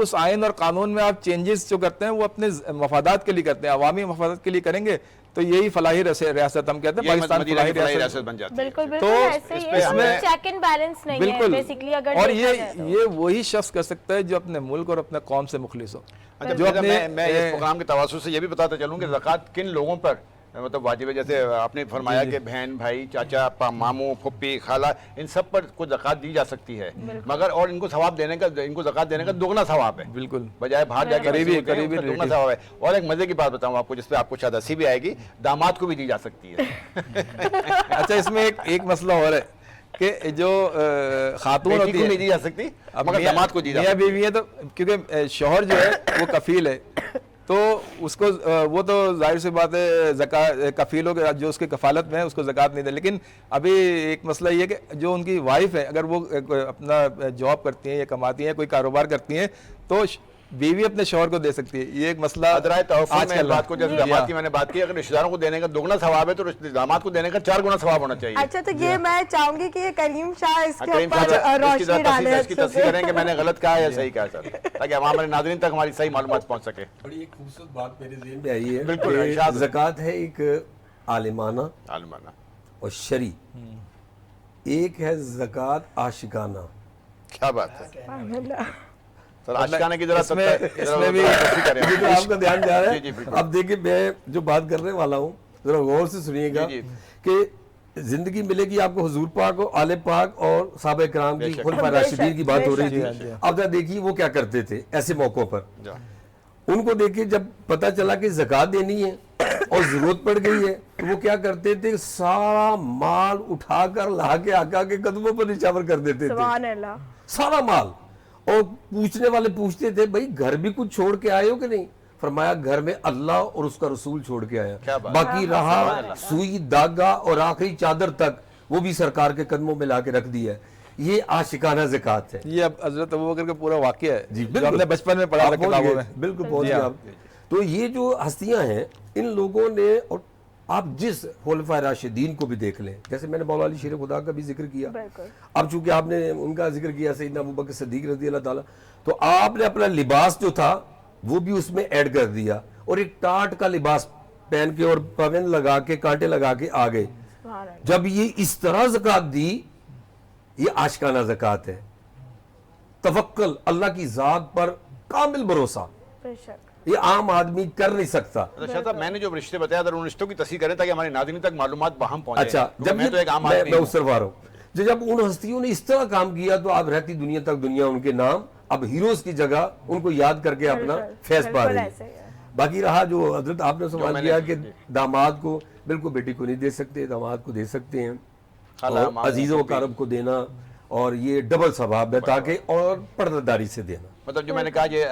اس آئین اور قانون میں آپ چینجز جو کرتے ہیں وہ اپنے مفادات کے لیے کرتے ہیں، عوامی مفادات کے لیے کریں گے تو یہی فلاحی ریاست ہم کہتے ہیں، پاکستان فلاحی ریاست بن جاتی ہے۔ بالکل بالکل ایسے ہی ہے، اس میں چیک اینڈ بیلنس نہیں ہے بیسیکلی اگر اور یہ وہی شخص کر سکتا ہے جو اپنے ملک اور اپنے قوم سے مخلص ہو۔ جو میں اس پروگرام کے توسط سے یہ بھی بتاتا چلوں کہ زکوٰۃ کن لوگوں پر مطلب واجب ہے، جیسے آپ نے فرمایا کہ بہن بھائی چاچا ماموں پھپھی خالہ ان سب پر کوئی زکوٰۃ دی جا سکتی ہے، مگر اور ان کو ثواب دینے کا، ان کو زکوٰۃ دینے کا دگنا ثواب ہے، بالکل بجائے باہر جا کے قریبی دگنا ثواب ہے۔ اور ایک مزے کی بات بتاؤں آپ کو جس پہ آپ کو شاید ہنسی بھی آئے گی، داماد کو بھی دی جا سکتی ہے۔ اچھا اس میں ایک مسئلہ اور ہے کہ جو خاتون ہوتی ہے نہیں دی جا سکتی مگر داماد کو دی جا سکتی ہے۔ میاں بیوی ہے تو کیونکہ شوہر جو ہے وہ کفیل ہے تو اس کو وہ تو ظاہر سی بات ہے کفیلوں کے جو اس کی کفالت میں ہے اس کو زکوٰۃ نہیں دے، لیکن ابھی ایک مسئلہ یہ کہ جو ان کی وائف ہے اگر وہ اپنا جاب کرتی ہیں یا کماتی ہیں، کوئی کاروبار کرتی ہیں تو بیوی اپنے شوہر کو دے سکتی ہے۔ یہ ایک مسئلہ ادرائے توفیق میں بات کو جیسے داماد کی میں نے بات کی، اگر رشتہ داروں کو دینے کا دگنا ثواب ہے تو داماد کو دینے کا 4 گنا ثواب ہونا چاہیے۔ اچھا تو یہ میں چاہوں گی کہ یہ کریم شاہ اس کے اوپر روشنی ڈالے، اس کی تصحیح کریں کہ میں نے غلط کہا یا صحیح کہا سر، تاکہ ہمارے ناظرین تک ہماری صحیح معلومات پہنچ سکے۔ بڑی ایک خوبصورت بات میرے ذہن میں آئی ہے، بالکل زکوٰۃ ہے ایک عالمانہ اور شرعی، ایک ہے زکوٰۃ عاشقانہ۔ کیا بات ہے سر، عاشقانہ کی اس میں بھی آپ کا دھیان جا رہا ہے۔ اب دیکھیں میں جو بات کرنے والا ہوں ذرا غور سے سنیے گا کہ زندگی ملے گی آپ کو حضور پاک اور آل پاک اور صحابہ کرام کی، خلفائے راشدین کی بات ہو رہی تھی۔ اب ذرا دیکھیے وہ کیا کرتے تھے ایسے موقعوں پر، ان کو دیکھیں جب پتہ چلا کہ زکوٰۃ دینی ہے اور ضرورت پڑ گئی ہے تو وہ کیا کرتے تھے، سارا مال اٹھا کر لا کے آقا کے قدموں پر نچھاور کر دیتے تھے، سارا مال۔ اور پوچھنے والے پوچھتے تھے بھائی گھر بھی کچھ چھوڑ کے آئے ہو کہ نہیں؟ فرمایا گھر میں اللہ اور اس کا رسول چھوڑ کے آیا، باقی رہا سوئی داغا اور آخری چادر تک وہ بھی سرکار کے قدموں میں لا کے رکھ دیا ہے۔ یہ عاشقانہ زکوٰۃ ہے۔ یہ اب حضرت ابوبکر کا پورا واقعہ ہے جو ہم نے بچپن میں پڑھا تھا کتابوں میں۔ بالکل پہنچ گئے آپ۔ تو یہ جو ہستیاں ہیں ان لوگوں نے، اور آپ جس خلفائے راشدین کو بھی دیکھ لیں، جیسے میں نے مولا علی شیر خدا کا بھی ذکر کیا، اب چونکہ آپ نے ان کا ذکر کیا سیدنا ابوبکر صدیق رضی اللہ تعالیٰ، تو آپ نے اپنا لباس جو تھا وہ بھی اس میں ایڈ کر دیا اور ایک ٹاٹ کا لباس پہن کے اور پون لگا کے کانٹے لگا کے آ گئے۔ جب یہ اس طرح زکوٰۃ دی، یہ عاشقانہ زکوٰۃ ہے، توکل اللہ کی ذات پر کامل بھروسہ، یہ عام آدمی کر نہیں سکتا۔ اچھا صاحب میں نے جو رشتے بتایا تھا ان رشتوں کی تصحیح کریں تاکہ ہمارے ناظرین تک معلومات باہم پہنچے۔ اچھا جب میں تو ایک عام آدمی میں سروا رہا ہوں، جب ان ہستیوں نے اس طرح کام کیا تو آپ رہتی دنیا تک دنیا ان کے نام اب ہیروز کی جگہ ان کو یاد کر کے اپنا فیض پا رہی ہے۔ باقی رہا جو حضرت آپ نے سوال کیا کہ داماد کو، بالکل بیٹی کو نہیں دے سکتے، داماد کو دے سکتے ہیں، اور عزیز و اقارب کو دینا، اور یہ ڈبل ثواب ہے تاکہ اور پردہ داری سے دینا۔ مطلب جو میں نے کہا یہ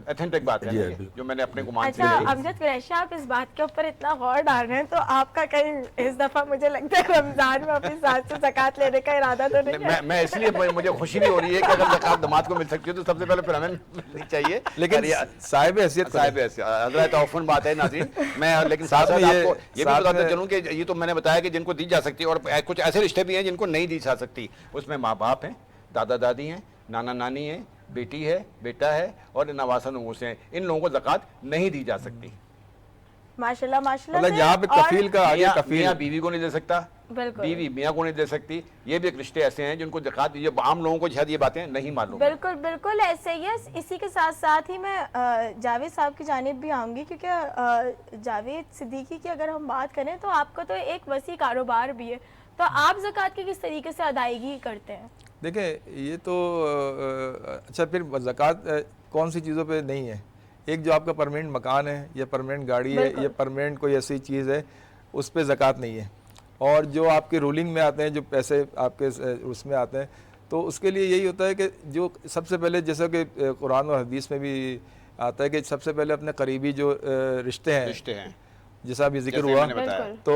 ایتھنٹک بات ہے جو میں نے اپنے گمان سے اچھا امجد قریشی آپ اس بات کے اوپر اتنا غور ڈال رہے ہیں تو آپ کا کہیں اس دفعہ مجھے لگتا ہے رمضان میں اپنی ساتھ سے زکوٰۃ لینے کا ارادہ تو نہیں ہے؟ میں اس لیے مجھے خوشی بھی ہو رہی ہے کہ اگر زکوٰۃ داماد کو مل سکتی ہے تو سب سے پہلے پھر ہمیں ملنی چاہیے، لیکن صاحب حیثیت حضرت توفن بات ہے ناظرین۔ میں لیکن ساتھ ساتھ آپ کو یہ بھی بتاتا چلوں کہ یہ تو میں نے بتایا کہ جن کو دی جا سکتی ہے، اور کچھ ایسے رشتے بھی ہیں جن کو نہیں دی جا سکتی، اس میں ماں باپ ہیں، دادا دادی ہیں، نانا نانی ہیں، بیٹی ہے، بیٹا ہے، اور نواسہ نواسے ہیں، ان لوگوں کو زکوٰۃ نہیں دی جا سکتی۔ ماشاءاللہ ماشاءاللہ۔ یہاں پہ کفیل کا آگے کفیل، میاں بیوی کو نہیں دے سکتا، بیوی میاں کو نہیں دے سکتی، یہ بھی ایک رشتے ایسے ہیں جن کو زکوٰۃ، یہ عام لوگوں کو شاید یہ باتیں نہیں معلوم۔ بالکل بالکل ایسے ہی ہے۔ اسی کے ساتھ ساتھ ہی میں جاوید صاحب کی جانب بھی آؤں گی، کیونکہ جاوید صدیقی کی اگر ہم بات کریں تو آپ کا تو ایک وسیع کاروبار بھی ہے، تو آپ زکوٰۃ کی کس طریقے سے ادائیگی کرتے ہیں؟ دیکھیں یہ تو اچھا پھر زکوٰۃ کون سی چیزوں پہ نہیں ہے؟ ایک جو آپ کا پرماننٹ مکان ہے یا پرماننٹ گاڑی ہے یا پرماننٹ کوئی ایسی چیز ہے اس پہ زکوٰۃ نہیں ہے، اور جو آپ کے رولنگ میں آتے ہیں، جو پیسے آپ کے اس میں آتے ہیں، تو اس کے لیے یہی ہوتا ہے کہ جو سب سے پہلے جیسا کہ قرآن و حدیث میں بھی آتا ہے کہ سب سے پہلے اپنے قریبی جو رشتے ہیں جیسا بھی ذکر ہوا تو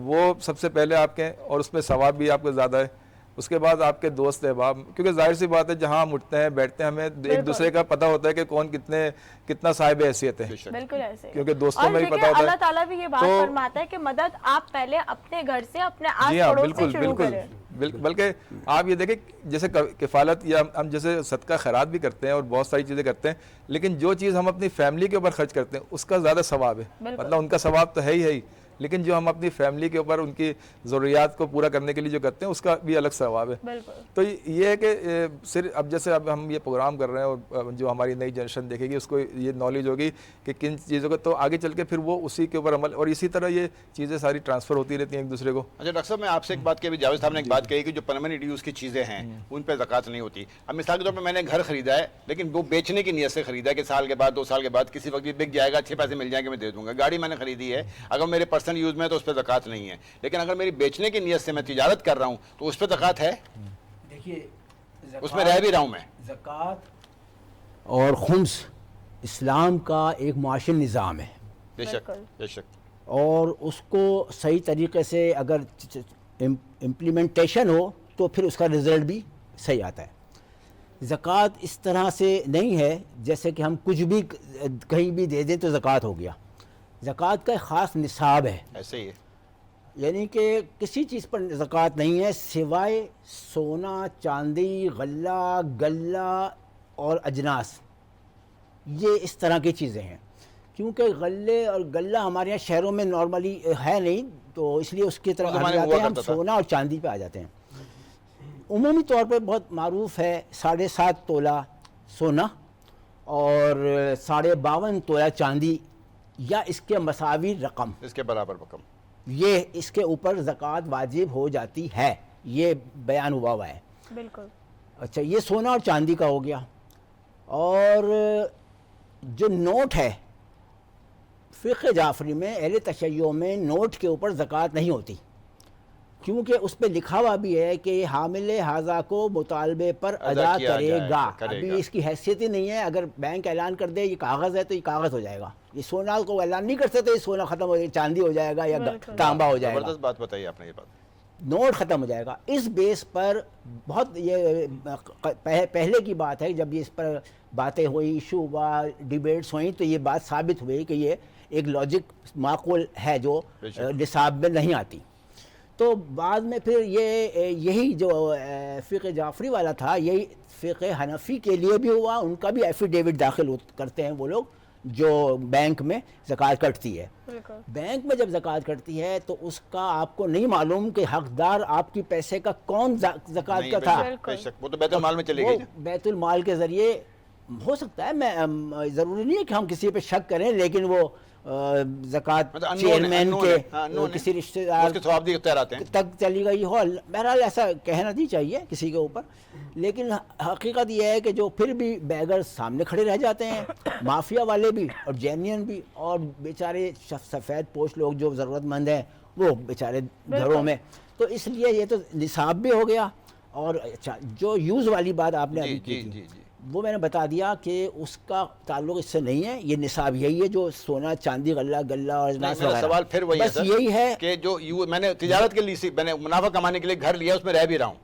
وہ سب سے پہلے آپ کے، اور اس میں ثواب بھی آپ کو زیادہ ہے۔ اس کے بعد آپ کے دوست احباب, کیونکہ ظاہر سی بات ہے جہاں ہم اٹھتے ہیں بیٹھتے ہیں ہمیں ایک دوسرے کا پتہ ہوتا ہے کہ کون کتنا صاحب حیثیت ہے, بالکل ایسے, کیونکہ دوستوں میں بھی پتہ ہوتا ہے. اللہ تعالیٰ بھی یہ بات فرماتا ہے کہ مدد آپ پہلے اپنے گھر سے, اپنے آس پڑوس سے شروع کریں. بلکہ آپ یہ دیکھیں جیسے کفالت یا ہم جیسے صدقہ خیرات بھی کرتے ہیں اور بہت ساری چیزیں کرتے ہیں, لیکن جو چیز ہم اپنی فیملی کے اوپر خرچ کرتے ہیں اس کا زیادہ ثواب ہے. مطلب ان کا ثواب تو ہے ہی, لیکن جو ہم اپنی فیملی کے اوپر ان کی ضروریات کو پورا کرنے کے لیے جو کرتے ہیں اس کا بھی الگ ثواب ہے. تو یہ ہے کہ صرف اب جیسے اب ہم یہ پروگرام کر رہے ہیں اور جو ہماری نئی جنریشن دیکھے گی اس کو یہ نالج ہوگی کہ کن چیزوں کو, تو آگے چل کے پھر وہ اسی کے اوپر عمل, اور اسی طرح یہ چیزیں ساری ٹرانسفر ہوتی رہتی ہیں ایک دوسرے کو. اچھا ڈاکٹر صاحب, میں آپ سے ایک بات کہی, جاوید صاحب نے ایک بات کہی کہ جو پرماننٹ یوز کی چیزیں ہیں ان پہ زکوٰۃ نہیں ہوتی. اب مثال کے طور پہ میں نے گھر خریدا ہے لیکن وہ بیچنے کی نیت سے خریدا ہے کہ سال کے بعد 2 سال کے بعد کسی وقت بھی بک جائے گا, اچھے پیسے مل جائیں گے میں دے دوں گا. گاڑی میں نے خریدی ہے, اگر میرے پرسنل یوز میں ہے تو اس پہ زکوٰۃ نہیں ہے, لیکن اگر میری بیچنے کی نیت سے میں تجارت کر رہا ہوں تو اس پہ زکوٰۃ ہے. دیکھیے اس میں رہ بھی رہا ہوں میں. زکوٰۃ اور خمس اسلام کا ایک معاشی نظام ہے, بے شک بے شک, اور اس کو صحیح طریقے سے اگر امپلیمنٹیشن ہو تو پھر اس کا رزلٹ بھی صحیح آتا ہے. زکوٰۃ اس طرح سے نہیں ہے جیسے کہ ہم کچھ بھی کہیں بھی دے دیں تو زکوٰۃ ہو گیا. زکوٰۃ کا ایک خاص نصاب ہے, ایسے ہی ہے, یعنی کہ کسی چیز پر زکوٰۃ نہیں ہے سوائے سونا, چاندی, غلہ, گلہ اور اجناس. یہ اس طرح کی چیزیں ہیں, کیونکہ غلے اور گلہ ہمارے یہاں شہروں میں نارملی ہے نہیں, تو اس لیے اس کی طرف ہٹ جاتے ہیں, ہم سونا اور چاندی پہ آ جاتے ہیں. عمومی طور پہ بہت معروف ہے 7.5 تولہ سونا اور 52.5 تولہ چاندی یا اس کے مساوی رقم, اس کے برابر رقم, یہ اس کے اوپر زکوٰۃ واجب ہو جاتی ہے. یہ بیان ہوا ہے. بالکل. اچھا, یہ سونا اور چاندی کا ہو گیا. اور جو نوٹ ہے, فقہ جعفری میں اہل تشیع میں نوٹ کے اوپر زکوٰۃ نہیں ہوتی, کیونکہ اس پہ لکھا ہوا بھی ہے کہ حامل حاضہ کو مطالبے پر ادا کرے گا. ابھی اس کی حیثیت ہی نہیں ہے. اگر بینک اعلان کر دے یہ کاغذ ہے تو یہ کاغذ ہو جائے گا. یہ سونا کو اعلان نہیں کر سکتے, یہ سونا ختم ہو جائے گا, چاندی ہو جائے گا یا تانبا ہو جائے گا. زبردست بات بتائی آپ نے, یہ بات نوٹ ختم ہو جائے گا. اس بیس پر بہت یہ پہلے کی بات ہے, جب یہ اس پر باتیں ہوئی, ایشو ہوا, ڈیبیٹس ہوئیں, تو یہ بات ثابت ہوئی کہ یہ ایک لاجک معقول ہے جو نصاب میں نہیں آتی. تو بعد میں پھر یہی جو فقہ جعفری والا تھا, یہی فقہ حنفی کے لیے بھی ہوا. ان کا بھی ایفیڈیوٹ داخل کرتے ہیں وہ لوگ جو بینک میں زکوٰۃ کٹتی ہے. بینک میں جب زکوٰۃ کٹتی ہے تو اس کا آپ کو نہیں معلوم کہ حقدار آپ کی پیسے کا کون زکوٰۃ کا تھا. وہ تو بیت المال میں چلی گئی. بیت المال کے ذریعے ہو سکتا ہے, میں ضروری نہیں ہے کہ ہم کسی پہ شک کریں, لیکن وہ زکوٰۃ چیئرمین کے کسی رشتے دار تک چلی گئی ہو. بہرحال ایسا کہنا نہیں چاہیے کسی کے اوپر, لیکن حقیقت یہ ہے کہ جو پھر بھی بیگر سامنے کھڑے رہ جاتے ہیں, مافیا والے بھی اور جینین بھی, اور بیچارے سفید پوش لوگ جو ضرورت مند ہیں وہ بیچارے گھروں میں. تو اس لیے یہ تو نصاب بھی ہو گیا. اور اچھا, جو یوز والی بات آپ نے ابھی کی تھی وہ میں نے بتا دیا کہ اس کا تعلق اس سے نہیں ہے. یہ نصاب یہی ہے جو سونا, چاندی, غلہ اور اجناس وغیرہ. سوال پھر وہی ہے, یہی ہے کہ جو میں نے تجارت کے لیے میں نے منافع کمانے کے لیے گھر لیا, اس میں رہ بھی رہا ہوں.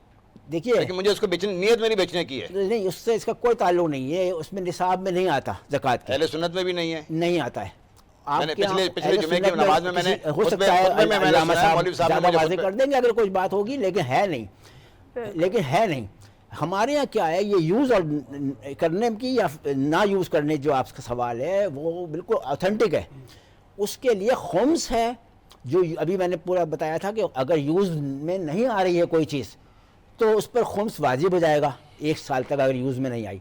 دیکھیے, لیکن مجھے اس کو بیچنے نیت میں نہیں بیچنے کی ہے. نہیں, اس سے اس کا کوئی تعلق نہیں ہے. اس میں نصاب میں نہیں آتا زکوٰۃ. اہل سنت میں بھی نہیں ہے, نہیں آتا ہے. پچھلے جمعے کی نماز میں میں نے ہو سکتا ہے علامہ صاحب زیادہ واضح کر دیں گے اگر کوئی بات ہوگی, لیکن ہے نہیں. ہمارے یہاں کیا ہے, یہ یوز اور کرنے کی یا نہ یوز کرنے جو آپ کا سوال ہے وہ بالکل آتھینٹک ہے. اس کے لیے خمس ہے, جو ابھی میں نے پورا بتایا تھا کہ اگر یوز میں نہیں آ رہی ہے کوئی چیز تو اس پر خمس واجب ہو جائے گا 1 سال تک اگر یوز میں نہیں آئی,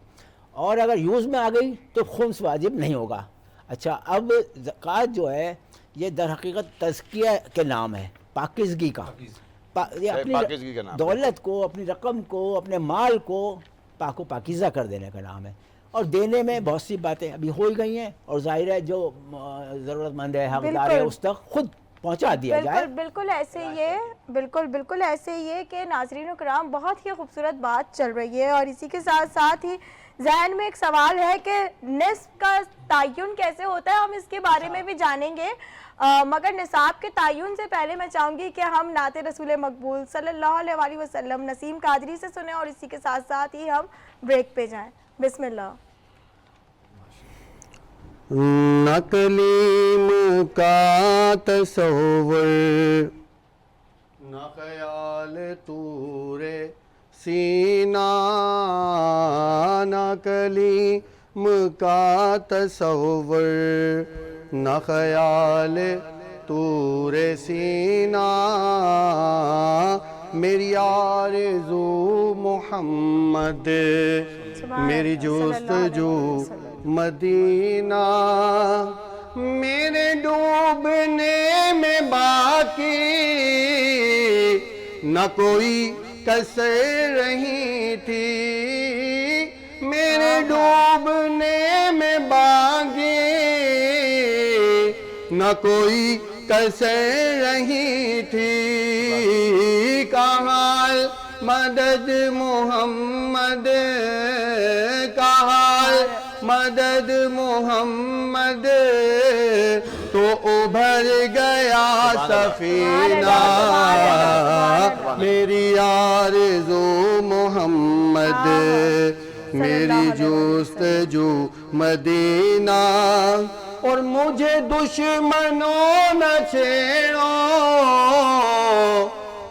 اور اگر یوز میں آ گئی تو خمس واجب نہیں ہوگا. اچھا, اب زکوٰۃ جو ہے یہ در حقیقت تزکیہ کے نام ہے, پاکیزگی کا. یہ اپنی دولت کو, اپنی رقم کو, اپنے مال کو پاک و پاکیزہ کر دینے کا نام ہے. اور دینے میں بہت سی باتیں ابھی ہو ہی گئی ہیں, اور ظاہر ہے جو ضرورت مند ہے, حقدار ہے, اس تک خود پہنچا دیا جائے. بالکل ایسے ہی ہے، بالکل ایسے ہی ہے کہ ناظرین و کرام بہت ہی خوبصورت بات چل رہی ہے، اور اسی کے ساتھ ساتھ ہی ذہن میں ایک سوال ہے کہ نصف کا تعین کیسے ہوتا ہے، ہم اس کے بارے میں بھی جانیں گے، مگر نصاب کے تعین سے پہلے میں چاہوں گی کہ ہم نعت رسول مقبول صلی اللہ علیہ وآلہ وسلم نسیم قادری سے سنیں، اور اسی کے ساتھ ساتھ ہی ہم بریک پہ جائیں. بسم اللہ. نہ کلیم کا تصور، نہ خیال طور سینہ، نہ کلیم کا تصور، نہ خیال طور سینہ، میری آرزو محمد، میری جستجو مدینہ، میرے ڈوبنے میں باقی نہ کوئی کسر رہی تھی، میرے ڈوبنے میں باقی نہ کوئی کسر رہی تھی، کہاں مدد محمد، کہاں مدد محمد، تو ابھر گیا سفینہ، میری آرزو محمد، میری جستجو مدینہ، اور مجھے دشمنوں نہ چھیڑو،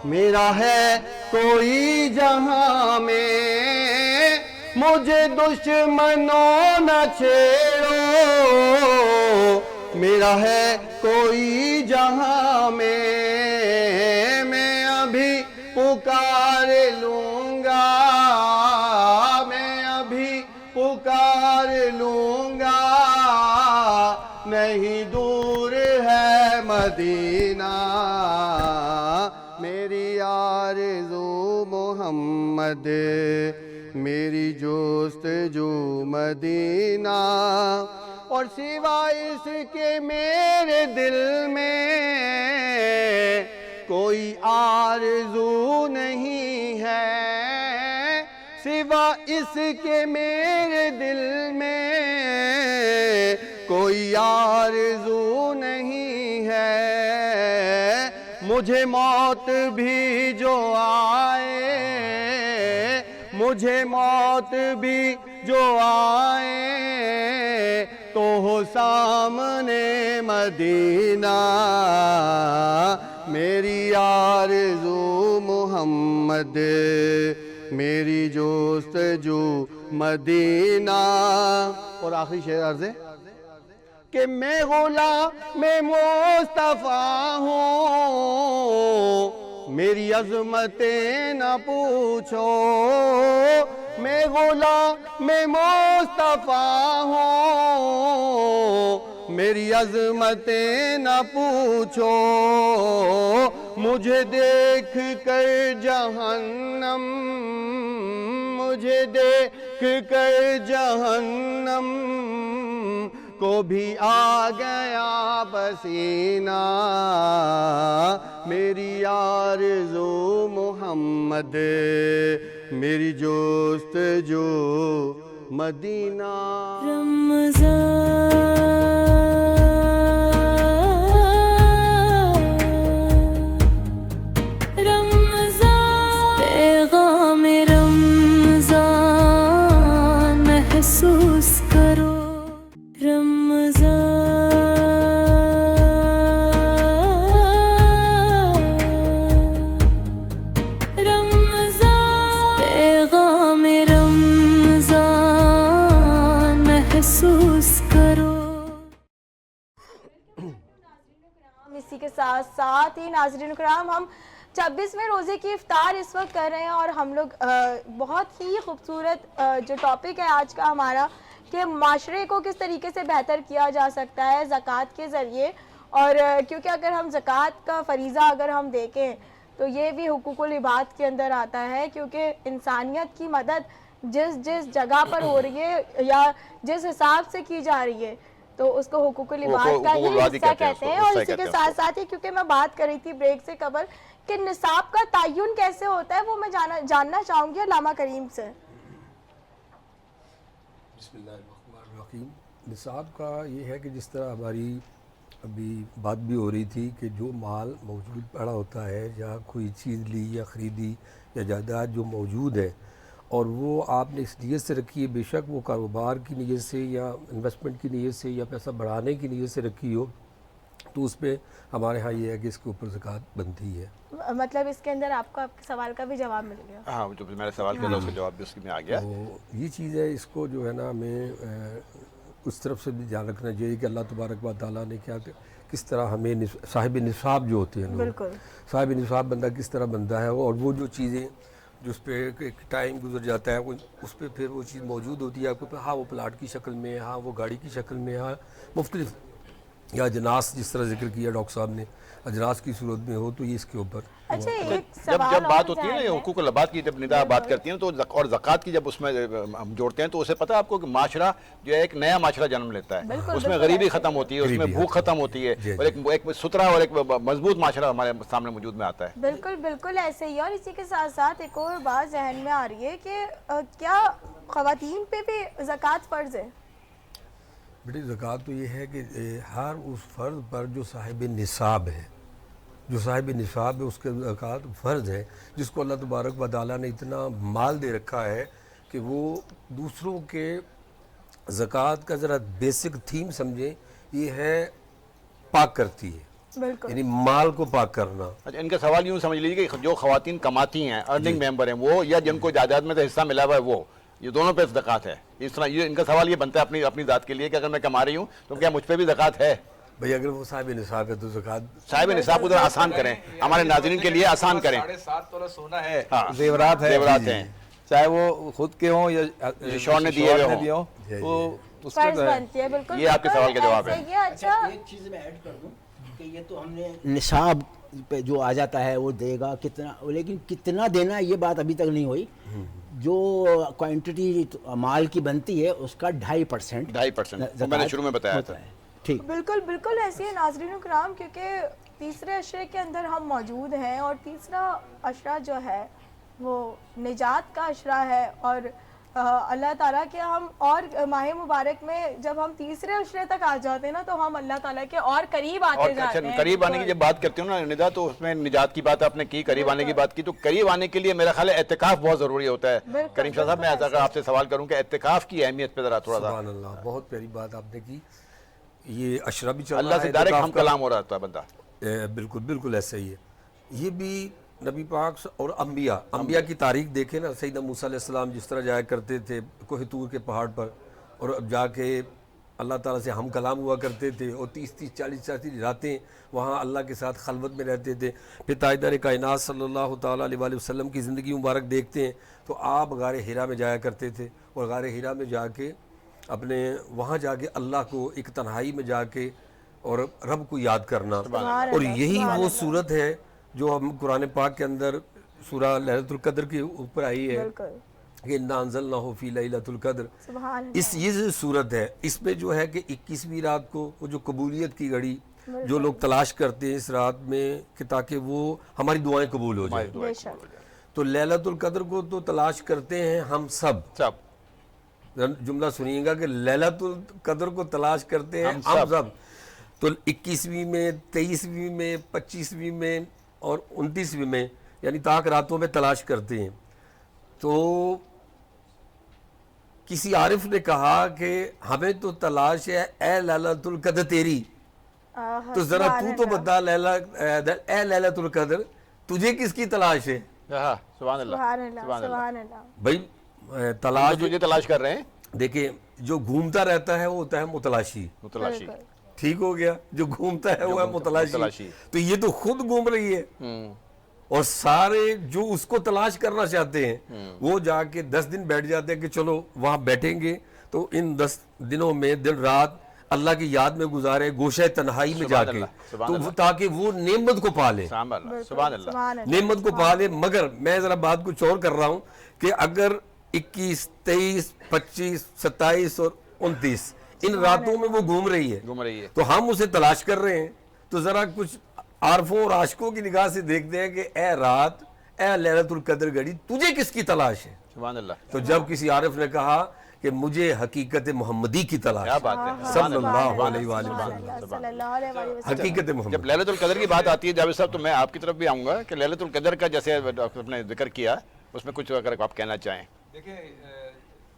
میرا ہے کوئی جہاں میں، مجھے دشمنوں نہ چھیڑو، میرا ہے کوئی جہاں میں، میں ابھی پکار لوں گا، میں ابھی پکار لوں گا، نہیں دور ہے مدینہ، میری آرزو محمد، میری جستجو مدینہ، اور سوائے اس کے میرے دل میں کوئی آرزو نہیں ہے، سوا اس کے میرے دل میں کوئی آرزو نہیں ہے، مجھے موت بھی جو آئے، مجھے موت بھی جو آئے، تو ہو سامنے مدینہ، میری آرزو محمد، میری جستجو مدینہ. اور آخری شعر عرض ہے کہ میں غلام مصطفیٰ ہوں، میری عظمتیں نہ پوچھو، میں غلام مصطفیٰ ہوں، میری عظمتیں نہ پوچھو، مجھے دیکھ کر جہنم، مجھے دیکھ کر جہنم کو بھی آ گیا پسینہ، میری آرزو محمد، میری جستجو مدینہ. پیغام رمضان محسوس کرو، پیغام رمضان محسوس کرو. اسی کے ساتھ ساتھ ہی ناظرین کرام ہم 26ویں روزے کی افطار اس وقت کر رہے ہیں، اور ہم لوگ بہت ہی خوبصورت جو ٹاپک ہے آج کا ہمارا کہ معاشرے کو کس طریقے سے بہتر کیا جا سکتا ہے زکوٰۃ کے ذریعے. اور کیونکہ اگر ہم زکوٰۃ کا فریضہ اگر ہم دیکھیں تو یہ بھی حقوق العباد کے اندر آتا ہے، کیونکہ انسانیت کی مدد جس جگہ پر ہو رہی ہے یا جس حساب سے کی جا رہی ہے، تو اس کو حقوق العباد کا حقوق ہی العباد ہی حصہ کہتے ہیں کہتے ہیں. اس کو، اور حصہ اسی کے کہتے ہیں ساتھ ساتھ ہی کیونکہ میں بات کر رہی تھی بریک سے قبل کہ نصاب کا تعین کیسے ہوتا ہے وہ میں جاننا چاہوں گی علامہ کریم سے. بسم اللہ الرحمن الرحیم. نصاب کا یہ ہے کہ جس طرح ہماری ابھی بات بھی ہو رہی تھی کہ جو مال موجود پڑا ہوتا ہے یا کوئی چیز لی یا خریدی یا جائیداد جو موجود ہے اور وہ آپ نے اس نیت سے رکھی ہے، بے شک وہ کاروبار کی نیت سے یا انویسٹمنٹ کی نیت سے یا پیسہ بڑھانے کی نیت سے رکھی ہو، تو اس پہ ہمارے ہاں یہ ہے کہ اس کے اوپر زکوٰۃ بنتی ہے. مطلب اس کے اندر آپ کو آپ کے سوال کا بھی جواب مل گیا. ہاں جو میرا سوال کیا تھا اس کا جواب بھی اس میں آ گیا. تو یہ چیز ہے، اس کو جو ہے نا ہمیں اس طرف سے بھی دھیان رکھنا چاہیے کہ اللہ تبارک و تعالیٰ نے کیا کس طرح ہمیں صاحب نصاب جو ہوتے ہیں لوگ، بالکل صاحب نصاب بندہ کس طرح بنتا ہے، اور وہ جو چیزیں جس پہ ایک ٹائم گزر جاتا ہے اس پہ پھر وہ چیز موجود ہوتی ہے آپ کو، ہاں وہ پلاٹ کی شکل میں، ہاں وہ گاڑی کی شکل میں، ہاں مختلف یا اجناس جس طرح ذکر کیا ڈاکٹر صاحب نے اجناس کی صورت میں ہو تو یہ اس کے اوپر. اچھا ایک جب سوال بات ہوتی ہے نا حقوق العباد کی، جب ندا بات کرتی ہیں تو اور زکوٰۃ کی جب اس میں ہم جوڑتے ہیں تو اسے پتہ ہے آپ کو کہ معاشرہ جو ہے ایک نیا معاشرہ جنم لیتا ہے، اس میں غریبی ختم ہوتی ہے، اس میں بھوک ختم ہوتی ہے، اور ایک ستھرا اور ایک مضبوط معاشرہ ہمارے سامنے موجود میں آتا ہے. بالکل بالکل ایسے ہی. اور اسی کے ساتھ ساتھ ایک اور بات ذہن میں آ رہی ہے کہ کیا خواتین پہ بھی زکوٰۃ فرض ہے؟ بیٹی زکوٰۃ تو یہ ہے کہ ہر اس فرد پر جو صاحب نصاب ہے، جو صاحب نصاب ہے اس کے زکوٰۃ فرض ہے، جس کو اللہ تبارک و تعالیٰ نے اتنا مال دے رکھا ہے کہ وہ دوسروں کے زکوٰۃ کا ذرا بیسک تھیم سمجھیں، یہ ہے پاک کرتی ہے، بالکل یعنی مال کو پاک کرنا. اچھا ان کا سوال یوں سمجھ لیجیے کہ جو خواتین کماتی ہیں، ارننگ ممبر ہیں وہ، یا جن کو جائیداد میں سے حصہ ملا ہوا ہے وہ، یہ دونوں پہ زکوٰۃ ہے. اس طرح یہ ان کا سوال یہ بنتا ہے اپنی ذات کے لیے کہ اگر میں کما رہی ہوں تو کیا مجھ پہ بھی زکوٰۃ ہے؟ بھئی اگر وہ صاحب نصاب ہے تو زکوٰۃ صاحب نصاب کو ذرا آسان کریں، ہمارے ناظرین کے لیے آسان کریں. 7.5 تولہ سونا ہے، ہاں، زیورات ہیں، چاہے وہ خود کے ہوں یا شوہر نے دیے ہوئے ہوں، تو اس فرض بنتی ہے. بالکل یہ آپ کے سوال کا جواب ہے. یہ اچھا ایک چیز میں ایڈ کر دوں کہ یہ تو ہم نے نصاب پہ جو آ جاتا ہے وہ دے گا کتنا، لیکن کتنا دینا یہ بات ابھی تک نہیں ہوئی. جو کوانٹٹی مال کی بنتی ہے اس کا 2.5% 2.5% میں نے شروع میں بتایا تھا. ٹھیک بالکل بالکل ایسے ہی ناظرین کرام، کیونکہ تیسرے عشرے کے اندر ہم موجود ہیں اور تیسرا عشرہ جو ہے وہ نجات کا عشرہ ہے. اور اللہ تعالیٰ کے ہم اور ماہ مبارک میں جب ہم تیسرے عشرے تک آ جاتے ہیں نا تو ہم اللہ تعالیٰ کے اور قریب آتے جاتے ہیں. قریب آنے کی جب بات کرتے ہوں نا ندا، تو اس میں نجات کی بات آپ نے کی، قریب آنے کی بات کی. تو قریب آنے کے لیے میرا خیال ہے اعتکاف بہت ضروری ہوتا ہے. کریم شاہ صاحب میں اگر آپ سے سوال کروں کہ اعتکاف کی اہمیت پہ ذرا تھوڑا سا. سبحان اللہ، بہت پیاری بات آپ نے کی. یہ عشرہ بھی چل رہا ہے، اللہ سے ڈائریکٹ ہم کلام ہو رہا تھا بندہ. بالکل بالکل ایسا ہی ہے. یہ بھی نبی پاک اور انبیاء کی تاریخ دیکھیں نا. سیدنا موسیٰ علیہ السلام جس طرح جایا کرتے تھے کوہ طور کے پہاڑ پر، اور اب جا کے اللہ تعالیٰ سے ہم کلام ہوا کرتے تھے، اور 30 40 راتیں وہاں اللہ کے ساتھ خلوت میں رہتے تھے. پھر تاجدار کائنات صلی اللہ تعالیٰ علیہ وسلم کی زندگی مبارک دیکھتے ہیں تو آپ غار حرا میں جایا کرتے تھے، اور غار حرا میں جا کے اپنے وہاں جا کے اللہ کو ایک تنہائی میں جا کے اور رب کو یاد کرنا. اور یہی وہ صورت ہے جو ہم قرآن پاک کے اندر سورہ لیلۃ القدر کے اوپر آئی ہے کہ اِنَّا أَنزَلْنَاهُ فِي لَيْلَةِ الْقَدْرِ. اس یہ صورت ہے، اس میں جو ہے کہ 21ویں رات کو وہ جو قبولیت کی گھڑی جو لوگ تلاش کرتے ہیں اس رات میں کہ تاکہ وہ ہماری دعائیں قبول ہو جائیں. تو لیلۃ القدر کو تو تلاش کرتے ہیں ہم سب. جملہ سنیے گا کہ لیلۃ القدر کو تلاش کرتے ہیں ہم سب. تو 21ویں میں، 23ویں میں، 25ویں میں اور 29ویں میں، یعنی تاک راتوں میں تلاش کرتے ہیں. تو کسی عارف نے کہا کہ ہمیں تو تلاش ہے اے لیلۃ القدر تیری، تو ذرا تو بتا اے لیلۃ القدر تجھے کس کی تلاش ہے؟ سبحان اللہ. بھائی تلاش تجھے تلاش کر رہے ہیں. دیکھیں جو گھومتا رہتا ہے وہ ہوتا ہے متلاشی. ٹھیک ہو گیا، جو گھومتا ہے وہ ہے متلاشی. تو یہ تو خود گھوم رہی ہے، اور سارے جو اس کو تلاش کرنا چاہتے ہیں وہ جا کے 10 دن بیٹھ جاتے ہیں کہ چلو وہاں بیٹھیں گے تو ان 10 دنوں میں دن رات اللہ کی یاد میں گزارے گوشہ تنہائی میں جا کے، تو تاکہ وہ نعمت کو پالے، نعمت کو پالے. مگر میں ذرا بات کچھ اور کر رہا ہوں کہ اگر 21 23 25 27 اور 29 ان راتوں میں وہ گھوم رہی ہے تو ہم اسے تلاش کر رہے ہیں. تو ذرا کچھ عارفوں اور عاشقوں کی نگاہ سے دیکھتے ہیں کہ اے رات، اے لیلۃ القدر گھڑی، تجھے کس کی تلاش ہے؟ سبحان اللہ. تو جب کسی عارف نے کہا کہ مجھے حقیقت محمدی کی تلاش کیا بات ہے، صلی اللہ علیہ وآلہ وسلم، حقیقت محمدی. جب لیلۃ القدر کی بات آتی ہے جاوید صاحب تو میں آپ کی طرف بھی آؤں گا کہ لیلۃ القدر کا جیسے آپ نے ذکر کیا اس میں کچھ اگر آپ کہنا چاہیں. دیکھیں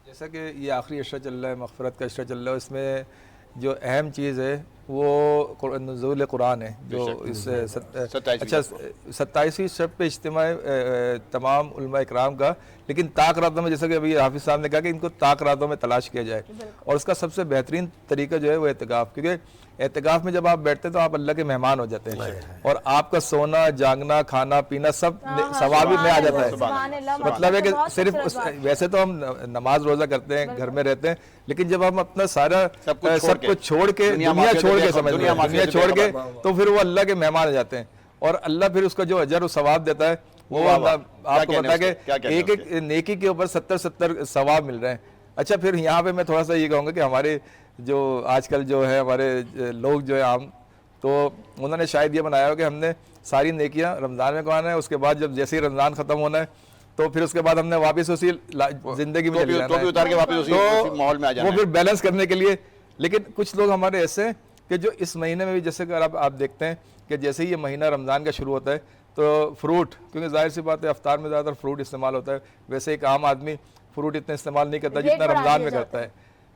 جیسا کہ یہ آخری عشرہ چل رہا ہے، مغفرت کا عشرہ چل رہا ہے، اس میں جو اہم چیز ہے وہ نزول قرآن ہے. جو اس 27ویں شب پہ اجتماع تمام علماء اکرام کا، لیکن طاق راتوں میں جیسا کہ ابھی حافظ صاحب نے کہا کہ ان کو طاق راتوں میں تلاش کیا جائے. اور اس کا سب سے بہترین طریقہ جو ہے وہ اعتکاف، کیونکہ اعتکاف میں جب آپ بیٹھتے ہیں تو آپ اللہ کے مہمان ہو جاتے ہیں اور آپ کا سونا جاگنا کھانا پینا سب ثواب میں آ جاتا ہے. مطلب ہے کہ صرف ویسے تو ہم نماز روزہ کرتے ہیں، گھر میں رہتے ہیں، لیکن جب ہم اپنا سارا سب کچھ چھوڑ کے دنیا چھوڑ کے تو پھر وہ اللہ کے مہمان ہو جاتے ہیں اور اللہ پھر اس کا جو اجر و ثواب دیتا ہے وہ آپ کو پتا ہے کہ ایک ایک نیکی کے اوپر 70 ثواب مل رہے ہیں. اچھا پھر یہاں پہ میں تھوڑا سا یہ کہوں گا کہ ہمارے جو آج کل جو ہے ہمارے لوگ جو ہے عام، تو انہوں نے شاید یہ بنایا ہو کہ ہم نے ساری نیکیاں رمضان میں کرانا ہے، اس کے بعد جب جیسے ہی رمضان ختم ہونا ہے تو پھر اس کے بعد ہم نے واپس اسی زندگی میں چلے جانا ہے، وہ پھر بیلنس کرنے کے لیے. لیکن کچھ لوگ ہمارے ایسے ہیں کہ جو اس مہینے میں بھی جیسے کہ آپ دیکھتے ہیں کہ جیسے ہی یہ مہینہ رمضان کا شروع ہوتا ہے تو فروٹ، کیونکہ ظاہر سی بات ہے افطار میں زیادہ تر فروٹ استعمال ہوتا ہے، ویسے ایک عام آدمی فروٹ اتنا استعمال نہیں کرتا جتنا رمضان میں کرتا ہے،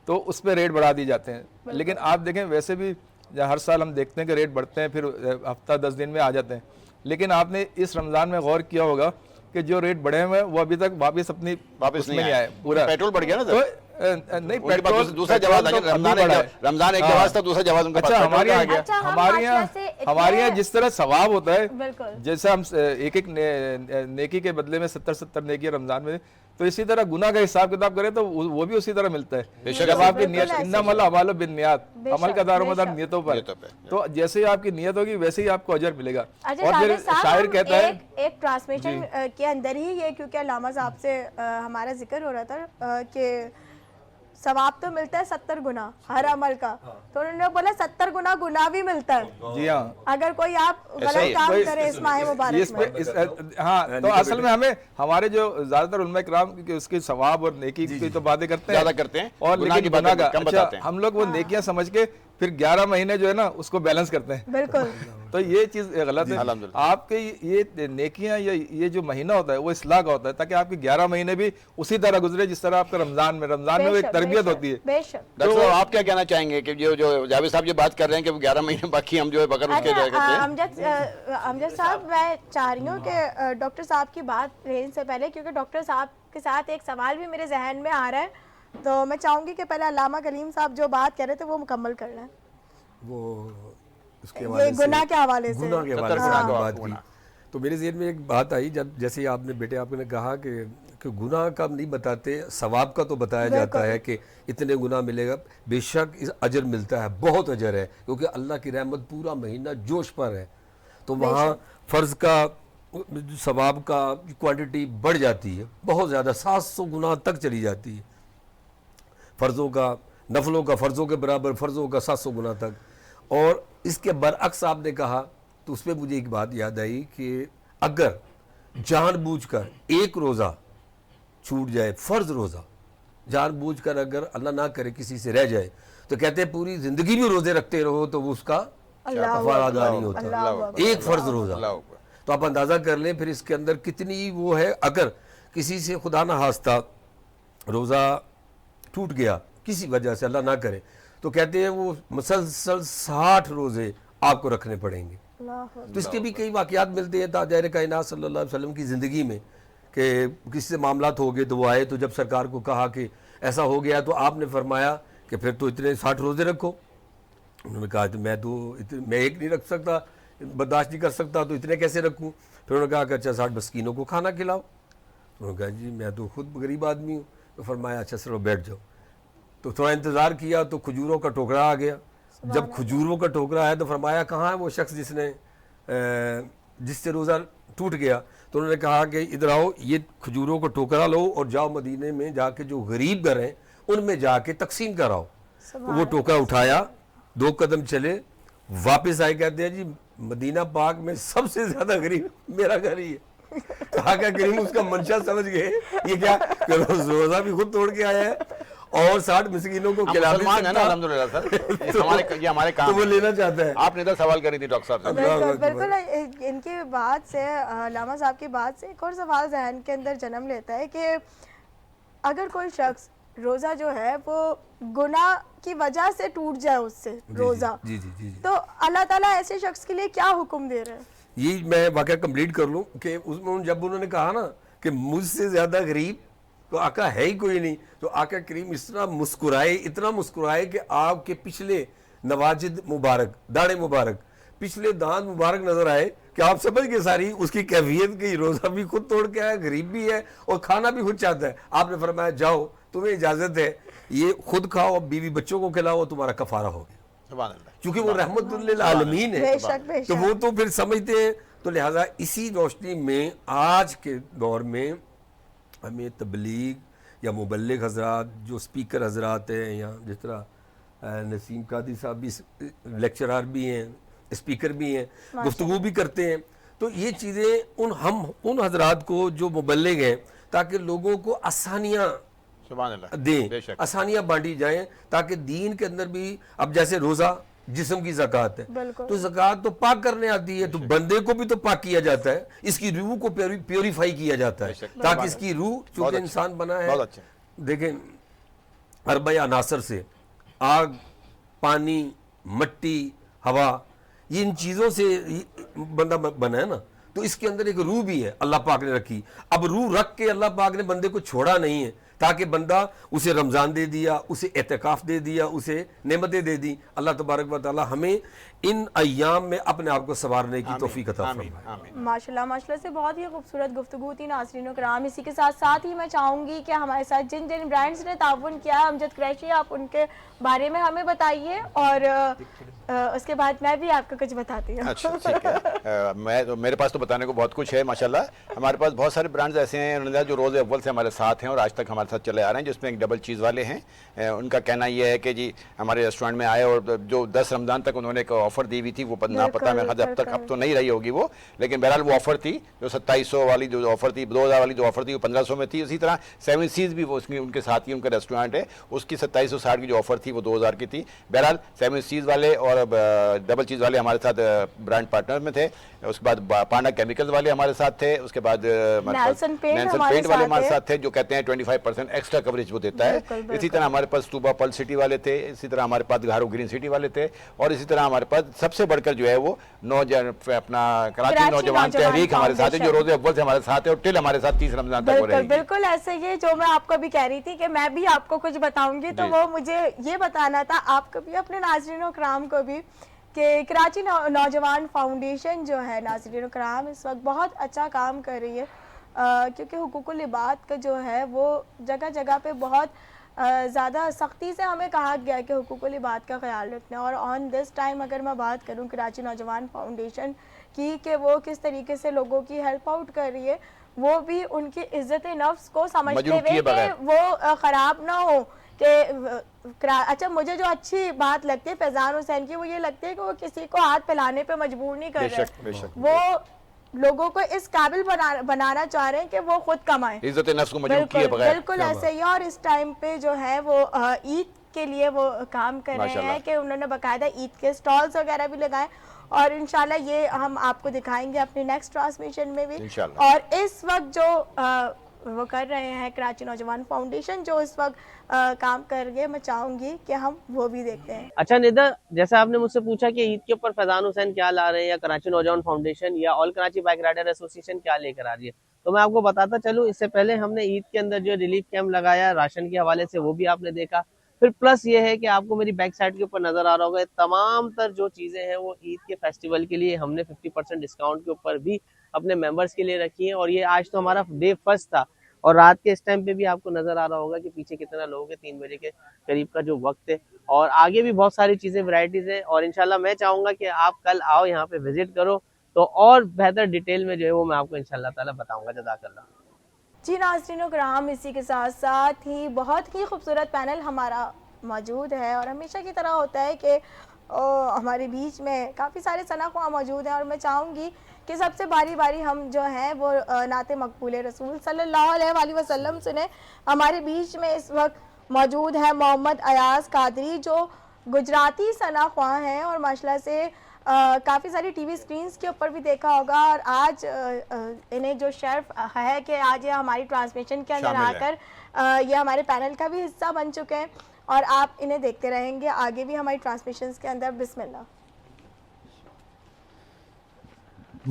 تو اس پہ ریٹ بڑھا دی جاتے ہیں. لیکن آپ دیکھیں ویسے بھی ہر سال ہم دیکھتے ہیں کہ ریٹ بڑھتے ہیں، پھر ہفتہ 10 دن میں آ جاتے ہیں. لیکن آپ نے اس رمضان میں غور کیا ہوگا کہ جو ریٹ بڑھے ہوئے ہیں وہ ابھی تک واپس نہیں آئے. پورا پیٹرول بڑھ گیا نا تو نہیں، پیٹرول دوسرا جواز رمضان ایک جواز تھا، دوسرا جواز ان کا. اچھا ہمارے یہاں جس طرح ثواب ہوتا ہے، جیسے ہم ایک ایک نیکی کے بدلے میں 70 نیکی رمضان میں، تو اسی طرح گناہ کا حساب کتاب کریں تو وہ بھی اسی طرح ملتا ہے. جب آپ کی نیت، انما الاعمال بالنیات، عمل کا دار و مدار نیتوں پر، تو جیسے ہی آپ کی نیت ہوگی ویسے ہی آپ کو اجر ملے گا. اور پھر شاعر کہتا ہے ایک ٹرانسمیشن کے اندر ہی یہ، کیونکہ علامہ صاحب سے ہمارا ذکر ہو رہا تھا کہ ثواب تو ملتا ہے 70 گنا ہر عمل کا، تو انہوں نے بولا 70 گنا گناہ بھی ملتا ہے. جی ہاں، اگر کوئی آپ غلط کام کرے اس ماہ مبارک میں. ہاں، تو اصل میں ہمیں ہمارے جو زیادہ تر علماء کرام کی اس کی ثواب اور نیکی کی تو باتیں کرتے ہیں اور لیکن گناہ کا اچھا ہم لوگ وہ نیکیاں سمجھ کے پھر 11 مہینے جو ہے نا اس کو بیلنس کرتے ہیں. بالکل. تو یہ چیز غلط ہے. آپ کے یہ نیکیاں یا یہ جو مہینہ ہوتا ہے وہ اصلاح کا ہوتا ہے تاکہ آپ کے 11 مہینے بھی اسی طرح گزرے جس طرح آپ کا رمضان میں وہ ایک تربیت ہوتی ہے. ڈاکٹر صاحب آپ کیا کہنا چاہیں گے کہ جو جاوید صاحب یہ بات کر رہے ہیں کہ 11 مہینے باقی ہم جو ہے بغیر اس کے جائے کرتے ہیں. امجد صاحب میں چاہ رہی ہوں کہ ڈاکٹر صاحب کی بات لینے سے پہلے، کیونکہ ڈاکٹر صاحب کے ساتھ ایک سوال بھی میرے ذہن میں آ رہا ہے، تو میں چاہوں گی کہ پہلے علامہ کلیم صاحب جو بات کر رہے تھے وہ مکمل کر لیں. وہ اس کے حوالے سے گناہ کے حوالے سے بات کی تو میرے ذہن میں ایک بات آئی، جب جیسے آپ نے بیٹے آپ نے کہا کہ گناہ کا نہیں بتاتے، ثواب کا تو بتایا جاتا ہے کہ اتنے گناہ ملے گا. بے شک اجر ملتا ہے، بہت اجر ہے، کیونکہ اللہ کی رحمت پورا مہینہ جوش پر ہے. تو وہاں فرض کا ثواب کا کوانٹٹی بڑھ جاتی ہے، بہت زیادہ 700 گناہ تک چلی جاتی ہے. فرضوں کا، نفلوں کا فرضوں کے برابر، فرضوں کا 700 گناہ تک. اور اس کے برعکس آپ نے کہا تو اس پہ مجھے ایک بات یاد آئی کہ اگر جان بوجھ کر ایک روزہ چھوٹ جائے، فرض روزہ جان بوجھ کر اگر اللہ نہ کرے کسی سے رہ جائے، تو کہتے ہیں پوری زندگی بھی روزے رکھتے رہو تو وہ اس کا کفارہ ادا نہیں ہوتا. ایک فرض روزہ. تو آپ اندازہ کر لیں پھر اس کے اندر کتنی وہ ہے. اگر کسی سے خدا نہ خواستہ روزہ ٹوٹ گیا کسی وجہ سے، اللہ نہ کرے، تو کہتے ہیں وہ مسلسل 60 روزے آپ کو رکھنے پڑیں گے. تو اس کے بھی کئی واقعات ملتے ہیں تاجر کائنات صلی اللہ علیہ وسلم کی زندگی میں کہ کسی سے معاملات ہو گئے تو وہ آئے، تو جب سرکار کو کہا کہ ایسا ہو گیا تو آپ نے فرمایا کہ پھر تو اتنے 60 روزے رکھو. انہوں نے کہا کہ میں ایک نہیں رکھ سکتا، برداشت نہیں کر سکتا، تو اتنے کیسے رکھوں؟ پھر انہوں نے کہا کہ اچھا 60 مسکینوں کو کھانا کھلاؤ. انہوں نے کہا جی میں تو خود غریب آدمی ہوں. تو فرمایا اچھا چلو بیٹھ جاؤ. تو تھوڑا انتظار کیا تو کھجوروں کا ٹوکرا آ گیا. جب کھجوروں کا ٹوکرا آیا تو فرمایا کہاں ہے وہ شخص جس سے روزہ ٹوٹ گیا؟ تو انہوں نے کہا کہ ادھر آؤ، یہ کھجوروں کا ٹوکرا لو اور جاؤ مدینے میں جا کے جو غریب گھر ہیں ان میں جا کے تقسیم کراؤ. وہ ٹوکا اٹھایا, 2 قدم چلے, واپس آئے, کہتے ہیں جی مدینہ پاک میں سب سے زیادہ غریب میرا گھر ہی ہے. کہا کہ کریم اس کا منشا سمجھ گئے, یہ کیا کہ روزہ بھی خود توڑ کے آیا ہے اور 60 مسکینوں کو کھلا بھی سکتا ہے. الحمدللہ سر, یہ ہمارے کام تو وہ لینا چاہتا ہے. آپ نے ادھر سوال کری تھی ڈاکٹر صاحب سے. بالکل ان کی بات سے, علامہ صاحب کی بات سے ایک اور سوال ذہن کے اندر جنم لیتا ہے کہ اگر کوئی شخص روزہ جو ہے وہ گناہ کی وجہ سے ٹوٹ جائے اس سے روزہ, تو اللہ تعالیٰ ایسے شخص کے لیے کیا حکم دے رہے ہیں؟ یہ میں واقعہ کمپلیٹ کر لوں کہ اس میں جب انہوں نے کہا نا کہ مجھ سے زیادہ غریب تو آقا ہے ہی کوئی نہیں, تو آقا کریم اس طرح مسکرائے, اتنا مسکرائے کہ آپ کے پچھلے نواجد مبارک, داڑے مبارک, پچھلے دانت مبارک نظر آئے کہ آپ سمجھ گئے ساری اس کی کیفیت کی. روزہ بھی خود توڑ کے آیا, غریب بھی ہے اور کھانا بھی خود چاہتا ہے. آپ نے فرمایا جاؤ تمہیں اجازت ہے, یہ خود کھاؤ اور بیوی بچوں کو کھلاؤ, تمہارا کفارہ ہو گیا. سبحان اللہ. چونکہ وہ رحمت للعالمین ہے تو وہ تو پھر سمجھتے ہیں. تو لہٰذا اسی روشنی میں آج کے دور میں ہمیں تبلیغ یا مبلغ حضرات جو اسپیکر حضرات ہیں, یا جس طرح نسیم قادری صاحب بھی لیکچرار بھی ہیں, اسپیکر بھی ہیں, گفتگو بھی کرتے ہیں, تو یہ چیزیں ان حضرات کو جو مبلغ ہیں تاکہ لوگوں کو آسانیاں دیں, آسانیاں بانٹی جائیں تاکہ دین کے اندر بھی. اب جیسے روزہ جسم کی زکوٰۃ ہے, تو زکوٰۃ تو پاک کرنے آتی ہے, تو بندے کو بھی تو پاک کیا جاتا ہے, اس کی روح کو پیوریفائی کیا جاتا ہے تاکہ اس کی روح, چونکہ انسان بنا ہے دیکھیں اربع عناصر سے, آگ, پانی, مٹی, ہوا, یہ ان چیزوں سے بندہ بنا ہے نا, تو اس کے اندر ایک روح بھی ہے اللہ پاک نے رکھی. اب روح رکھ کے اللہ پاک نے بندے کو چھوڑا نہیں ہے تاکہ بندہ اسے رمضان دے دیا, اسے اعتکاف دے دیا, اسے نعمتیں دے دی. اللہ تبارک و تعالی ہمیں ان ایام میں اپنے آپ کو سنوارنے کی توفیق عطا فرمائے. ماشاءاللہ ماشاءاللہ سے بہت ہی خوبصورت گفتگو تھی ناظرین و کرام. اسی کے ساتھ ساتھ ہی میں چاہوں گی کہ ہمارے ساتھ جن جن برانڈز نے تعاون کیا, امجد قریشی, آپ ان کے بارے میں ہمیں بتائیے, اور اس کے بعد میں بھی آپ کو کچھ بتاتی ہوں. اچھا ٹھیک ہے, میرے پاس تو بتانے کو بہت کچھ ہے ماشاءاللہ. ہمارے پاس بہت سارے برانڈز ایسے ہیں جو روز اول سے ہمارے ساتھ ہیں اور آج تک ہمارے ساتھ چلے آ رہے ہیں, جس میں ایک ڈبل چیز والے ہیں. ان کا کہنا یہ ہے کہ جی ہمارے ریسٹورینٹ میں آئے اور جو 10 رمضان تک انہوں نے ایک آفر دی ہوئی تھی, وہ نہ پتہ میں اب تک اب تو نہیں رہی ہوگی وہ, لیکن بہرحال وہ آفر تھی جو 2700 والی جو آفر تھی, 2000 والی جو آفر تھی وہ 1500 میں تھی. اسی طرح 7 سیز بھی وہ ان کے ساتھ ہی ان کا ریسٹورینٹ ہے, اس کی 2760 کی جو آفر تھی وہ 2000 کی تھی. بہرحال 7 سیز والے اور ڈبل چیز والے ہمارے ساتھ برانڈ پارٹنر میں تھے. اس کے بعد پانڈا کیمیکلز والے ہمارے ساتھ تھے. اس کے بعد نیلسن پینٹ والے ہمارے ساتھ تھے جو کہتے ہیں 25% ایکسٹرا کوریج وہ دیتا ہے. اسی طرح ہمارے پاس صوبہ پل سٹی والے تھے, اسی طرح ہمارے پاس گھارو گرین سٹی والے تھے, اور اسی طرح ہمارے پاس سب سے بڑھ کر جو ہے وہ اپنا کراچی نوجوان تحریک ہمارے ساتھ ہے, جو روز اول سے ہمارے ساتھ ہے اور ٹل ہمارے ساتھ 30 رمضان تک ہو رہے ہیں. بالکل ایسے ہی جو میں آپ کو بھی کہہ رہی تھی کہ میں بھی آپ کو کچھ بتاؤں گی, تو وہ مجھے یہ بتانا تھا آپ کو بھی, اپنے ناظرین و کرام کو بھی, کہ کراچی نوجوان فاؤنڈیشن جو ہے ناظرین و کرام اس وقت بہت اچھا کام کر رہی ہے, کیونکہ حقوق العباد کا جو ہے وہ جگہ جگہ پہ بہت زیادہ سختی سے ہمیں کہا گیا ہے کہ حقوق العباد کا خیال رکھنا. اور آن دس ٹائم اگر میں بات کروں کراچی نوجوان فاؤنڈیشن کی کہ وہ کس طریقے سے لوگوں کی ہیلپ آؤٹ کر رہی ہے, وہ بھی ان کی عزت نفس کو سمجھتے ہوئے کہ وہ خراب نہ ہو. کہ اچھا مجھے جو اچھی بات لگتی ہے فیضان حسین کی, وہ یہ لگتی ہے کہ وہ کسی کو ہاتھ پھیلانے پہ مجبور نہیں کر رہے, وہ لوگوں کو اس قابل بنانا چاہ رہے ہیں کہ وہ خود کمائیں, عزت نفس کو مجبور کیے بغیر. بالکل ایسے ہی. اور اس ٹائم پہ جو ہے وہ عید کے لیے وہ کام کر رہے ہیں کہ انہوں نے باقاعدہ عید کے سٹالز وغیرہ بھی لگائے, اور انشاءاللہ یہ ہم آپ کو دکھائیں گے اپنی نیکسٹ ٹرانسمیشن میں بھی. اور اس وقت جو وہ کر رہے ہیں کراچی نوجوان فاؤنڈیشن جو اس وقت کام کر گئے, میں چاہوں گی کہ ہم وہ بھی دیکھتے ہیں. اچھا ندا, جیسا آپ نے مجھ سے پوچھا کہ عید کے اوپر فیضان حسین کیا لا رہے ہیں, یا کراچی نوجوان فاؤنڈیشن یا آل کراچی بائک رائڈر ایسوسیشن کیا لے کر آ رہی ہے, تو میں آپ کو بتاتا چلوں. اس سے پہلے ہم نے عید کے اندر جو ریلیف کیمپ لگایا راشن کے حوالے سے, وہ بھی آپ نے دیکھا. پھر پلس یہ ہے کہ آپ کو میری بیک سائڈ کے اوپر نظر آ رہا ہوگا, تمام تر جو چیزیں ہیں وہ عید کے فیسٹیول کے لیے ہم نے 50% ڈسکاؤنٹ کے اوپر بھی اپنے ممبرس کے لیے رکھی ہیں. اور یہ آج تو ہمارا ڈے فرسٹ تھا, اور رات کے اس ٹائم پہ بھی آپ کو نظر آ رہا ہوگا کہ پیچھے کتنا لوگ ہیں, 3 بجے کے قریب کا جو وقت ہے, اور آگے بھی بہت ساری چیزیں ورائٹیز ہیں. اور انشاءاللہ میں چاہوں گا کہ آپ کل آؤ یہاں پہ وزٹ کرو, تو اور بہتر ڈیٹیل میں جو ہے وہ میں آپ کو انشاءاللہ تعالی بتاؤں گا. جزاک اللہ. جی ناظرین و کرام, اسی کے ساتھ ساتھ ہی بہت ہی خوبصورت پینل ہمارا موجود ہے اور ہمیشہ کی طرح ہوتا ہے کہ ہمارے بیچ میں کافی سارے ثنا خواہ موجود ہیں، اور میں چاہوں گی کہ سب سے باری باری ہم جو ہیں وہ نعت مقبول رسول صلی اللہ علیہ وآلہ وسلم سنیں۔ ہمارے بیچ میں اس وقت موجود ہے محمد ایاز قادری، جو گجراتی ثنا خواہ ہیں اور ماشاءاللہ سے کافی ساری ٹی وی سکرینز کے اوپر بھی دیکھا ہوگا، اور آج انہیں جو شرف ہے کہ آج یہ ہماری ٹرانسمیشن کے اندر آ کر یہ ہمارے پینل کا بھی حصہ بن چکے ہیں، اور آپ انہیں دیکھتے رہیں گے آگے بھی ہماری ٹرانسمیشنز کے اندر۔ بسم اللہ۔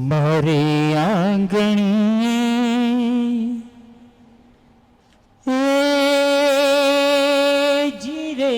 مارے آنگنی جیرے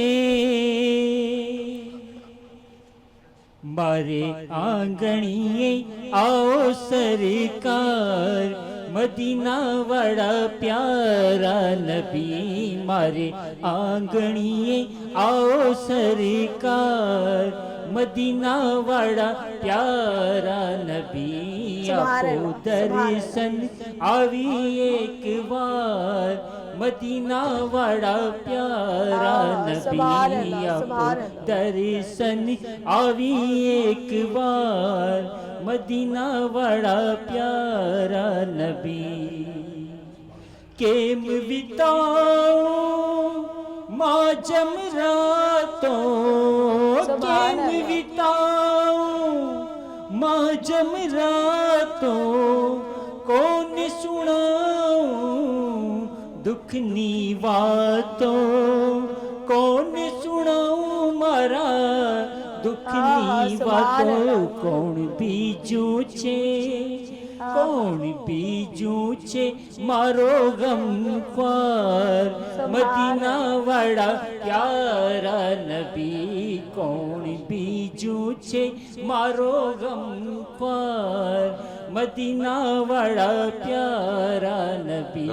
مارے آنگنی آؤ سرکار، مدینہ بڑا پیارا نبی، مارے آنگنی آؤ سرکار، مدینہ بڑا پیارا نبی، آپ درشن آوی ایک بار، مدینہ بڑا پیارا نبی، آپ درشن آوی ایک بار، مدینہ بڑا پیارا نبی۔ کیم بتاؤں ماں جمراتوں، کیم بتاؤں ماں جمراتوں، کون سناؤں دکھنی باتوں، کون سناؤں مارا دکھنی باتوں، کون بیجوں کون بیجوں مارو غم خوار، مدینہ بڑا پیارا نبی، کون بیجوں مارو غم خوار، مدینہ بڑا پیارا نبی،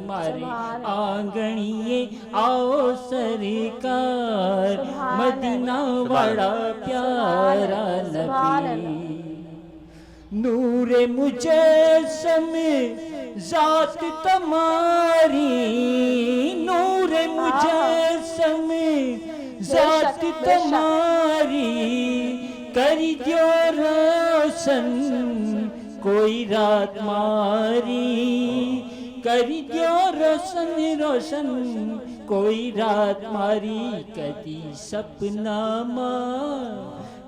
مارے آنگنیے آؤ سرکار، مدینہ بڑا پیارا نبی۔ نور مجسم ذات تمہاری، نور مجسم ذات تمہاری، کر دیو روشن کوئی رات ماری، کر دیو روشن روشن کوئی رات ماری، کدی سپنا ماں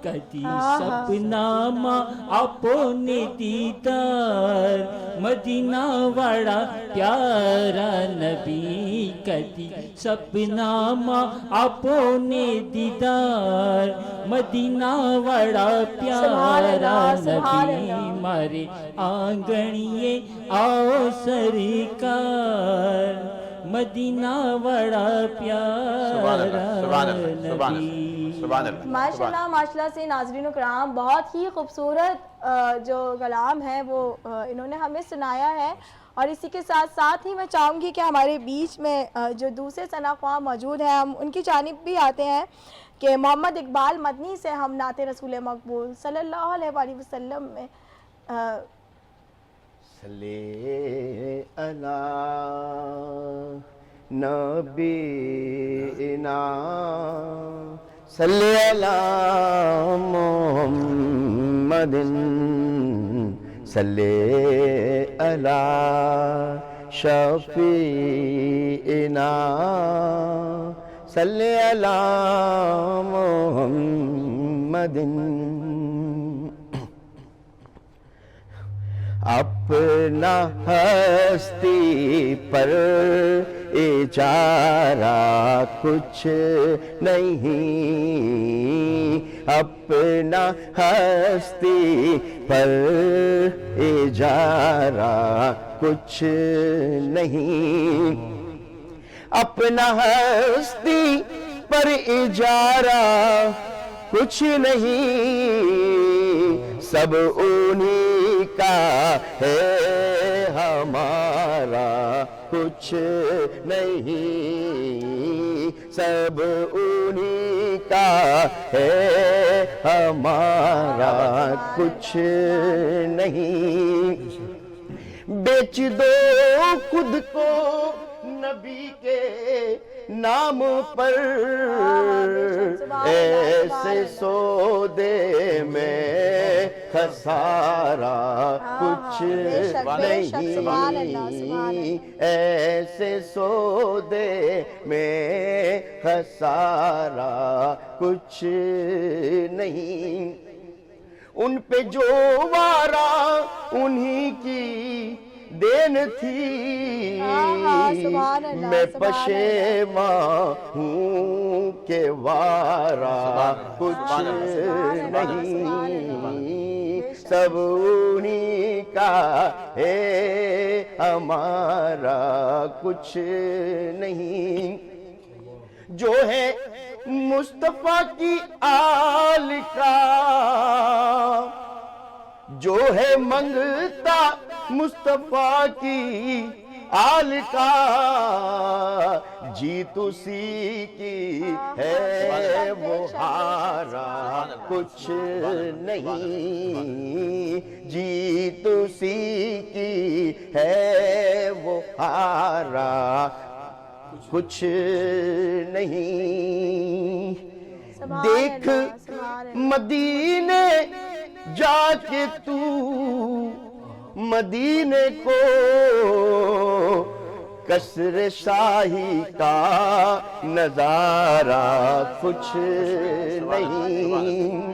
کدی سپنا ماں اپنے دیدار، مدینہ بڑا پیارا نبی، کدی سپنا ماں اپنے دیدار، مدینہ بڑا پیارا نبی، مارے آنگنیے آؤ سرکار، مدینہ بڑا پیارا نبی۔ ماشاءاللہ ماشاءاللہ سے ناظرین کرام، بہت ہی خوبصورت جو کلام ہے وہ انہوں نے ہمیں سنایا ہے، اور اسی کے ساتھ ساتھ ہی میں چاہوں گی کہ ہمارے بیچ میں جو دوسرے ثنا خواہ موجود ہیں ہم ان کی جانب بھی آتے ہیں کہ محمد اقبال مدنی سے ہم نعت رسول مقبول صلی اللہ علیہ وآلہ وسلم میں صلی علی نبینا صلی علی محمد صلی علی شفیعنا صلی علی محمد۔ اپنا ہستی پر اجارہ کچھ نہیں، اپنا ہستی پر اجارہ کچھ نہیں، اپنا ہستی پر اجارہ کچھ نہیں، سب انہی کا ہے ہمارا کچھ نہیں، سب انہی کا ہے ہمارا کچھ نہیں، بیچ دو خود کو نبی کے نام پر ایسے سودے میں خسارہ کچھ نہیں، ایسے سودے میں خسارہ کچھ نہیں، ان پہ جو وارا انہی کی دین تھی، میں پشیماں ہوں کہ وارا کچھ نہیں، سب انہی کا ہے ہمارا کچھ نہیں، جو ہے مصطفیٰ کی آل کا، جو ہے منگتا مصطفیٰ کی آل کا، جیت اسی کی ہے وہ ہارا کچھ نہیں، جیت اسی کی ہے وہ ہارا کچھ نہیں، دیکھ مدینے جا کے تو مدینے کو قصر شاہی کا نظارہ کچھ نہیں،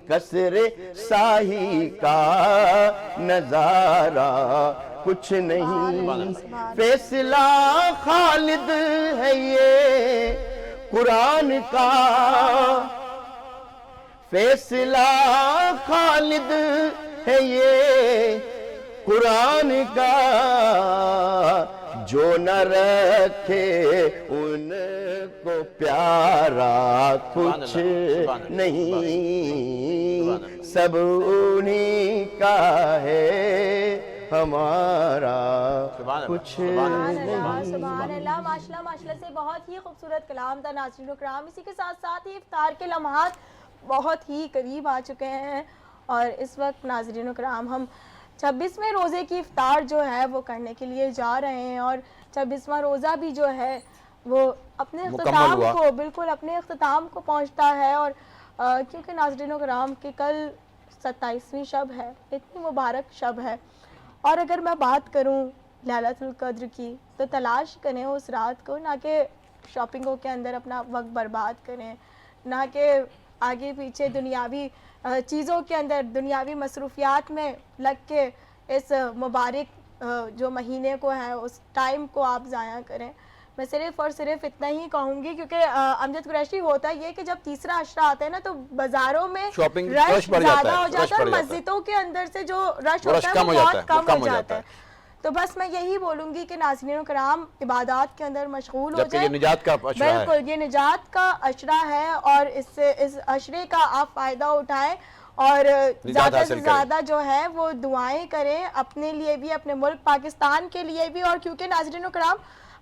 قصر شاہی کا نظارہ کچھ نہیں، فیصلہ خالد ہے یہ قرآن کا، فیصلہ خالد ہے یہ قرآن کا، جو نہ رکھے ان کو پیارا کچھ نہیں، سب انہی کا ہے ہمارا کچھ نہیں۔ سبحان اللہ، ماشاءاللہ ماشاءاللہ سے بہت ہی خوبصورت کلام تھا ناظرین و کرام۔ اسی کے ساتھ ساتھ ہی افطار کے لمحات بہت ہی قریب آ چکے ہیں، اور اس وقت ناظرین و کرام ہم 26ویں روزے کی افطار جو ہے وہ کرنے کے لیے جا رہے ہیں، اور 26واں روزہ بھی جو ہے وہ اپنے اختتام کو بالکل اپنے اختتام کو پہنچتا ہے، اور کیونکہ ناظرین و کرام کہ کل 27ویں شب ہے، اتنی مبارک شب ہے، اور اگر میں بات کروں لیلۃ القدر کی تو تلاش کریں اس رات کو، نہ کہ شاپنگوں کے اندر اپنا وقت برباد کریں، نہ کہ آگے پیچھے دنیاوی چیزوں کے اندر دنیاوی مصروفیات میں لگ کے اس مبارک جو مہینے کو ہے اس ٹائم کو آپ ضائع کریں۔ میں صرف اور صرف اتنا ہی کہوں گی، کیونکہ امجد قریشی ہوتا یہ کہ جب تیسرا عشرہ آتا ہے نا تو بازاروں میں رش زیادہ ہو جاتا ہے، اور مسجدوں کے اندر سے جو رش ہوتا ہے وہ بہت کم ہو جاتا ہے۔ تو بس میں یہی بولوں گی کہ ناظرین و کرام عبادات کے اندر مشغول ہو جائیں، بالکل یہ نجات کا عشرہ ہے، اور اس عشرے کا آپ فائدہ اٹھائیں، اور زیادہ سے زیادہ جو ہے وہ دعائیں کریں اپنے لیے بھی، اپنے ملک پاکستان کے لیے بھی، اور کیونکہ ناظرین و کرام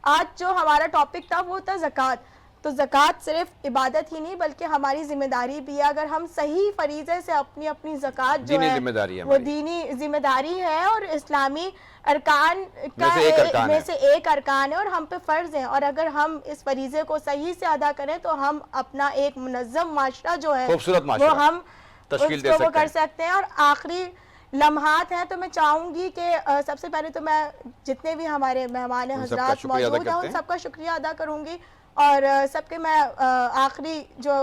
آج جو ہمارا ٹاپک تھا وہ تھا زکوٰۃ، تو زکوٰۃ صرف عبادت ہی نہیں بلکہ ہماری ذمہ داری بھی ہے۔ اگر ہم صحیح فریضے سے اپنی زکوٰۃ جو ہے وہ دینی ذمہ داری ہے، اور اسلامی ارکان کا میں سے ایک ارکان ہے، اور ہم پہ فرض ہے، اور اگر ہم اس فریضے کو صحیح سے ادا کریں تو ہم اپنا ایک منظم معاشرہ جو ہے وہ ہم اس کو وہ کر سکتے ہیں۔ اور آخری لمحات ہیں تو میں چاہوں گی کہ سب سے پہلے تو میں جتنے بھی ہمارے مہمان حضرات موجود ہیں ان سب کا شکریہ ادا کروں گی، اور سب کے میں آخری جو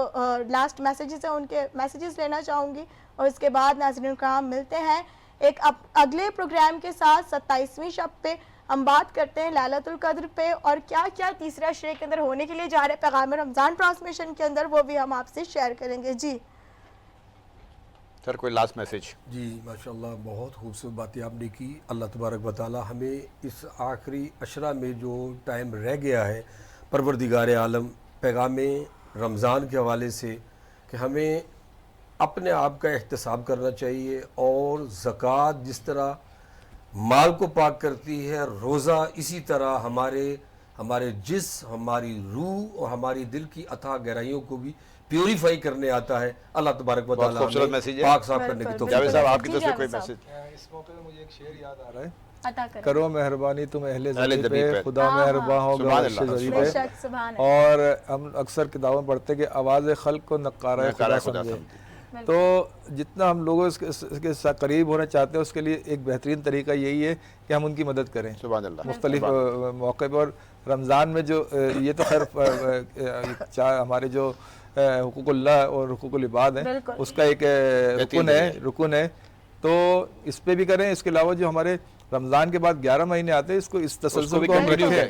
لاسٹ میسیجز ہیں ان کے میسیجز لینا چاہوں گی، اور اس کے بعد ناظرین کرام ملتے ہیں ایک اگلے پروگرام کے ساتھ 27ویں شب پہ۔ ہم بات کرتے ہیں لیلۃ القدر پہ، اور کیا کیا تیسرے عشرے کے اندر ہونے کے لیے جا رہے پیغام رمضان ٹرانسمیشن کے اندر، وہ بھی ہم آپ سے شیئر کریں گے۔ جی سر کوئی لاسٹ میسیج؟ جی ماشاءاللہ بہت خوبصورت باتیں آپ نے کی۔ اللہ تبارک و تعالی ہمیں اس آخری عشرہ میں جو ٹائم رہ گیا ہے، پروردگار عالم پیغام رمضان کے حوالے سے کہ ہمیں اپنے آپ کا احتساب کرنا چاہیے، اور زکوٰۃ جس طرح مال کو پاک کرتی ہے، روزہ اسی طرح ہمارے جسم، ہماری روح اور ہماری دل کی اتھاہ گہرائیوں کو بھی پیوریفائی کرنے آتا ہے۔ اللہ تبارک و تعالیٰ ہمیں پاک صاف کرنے کی توفیق۔ جاوید صاحب آپ کی طرف سے کوئی میسج؟ اس موقع پہ مجھے ایک شعر یاد آ رہا ہے عطا کرے. کرو مہربانی تم اہل زمین پہ, خدا مہربان ہوگا عرش زری بے پہ. شک سبحان اللہ. اور ہم اکثر کتابوں میں پڑھتے ہیں کہ آواز خلق کو نقارہ خدا سمجھے. تو جتنا ہم لوگوں کے قریب ہونا چاہتے ہیں اس کے لیے ایک بہترین طریقہ یہی ہے کہ ہم ان کی مدد کریں مختلف موقع پر. اور رمضان میں جو یہ تو خیر ہمارے جو حقوق اللہ اور حقوق العباد ہیں اس کا ایک رکن ہے, تو اس پہ بھی کریں. اس کے علاوہ جو ہمارے رمضان کے بعد 11 مہینے آتے ہیں اس کو اس تسلسل کو ہم رکھیں,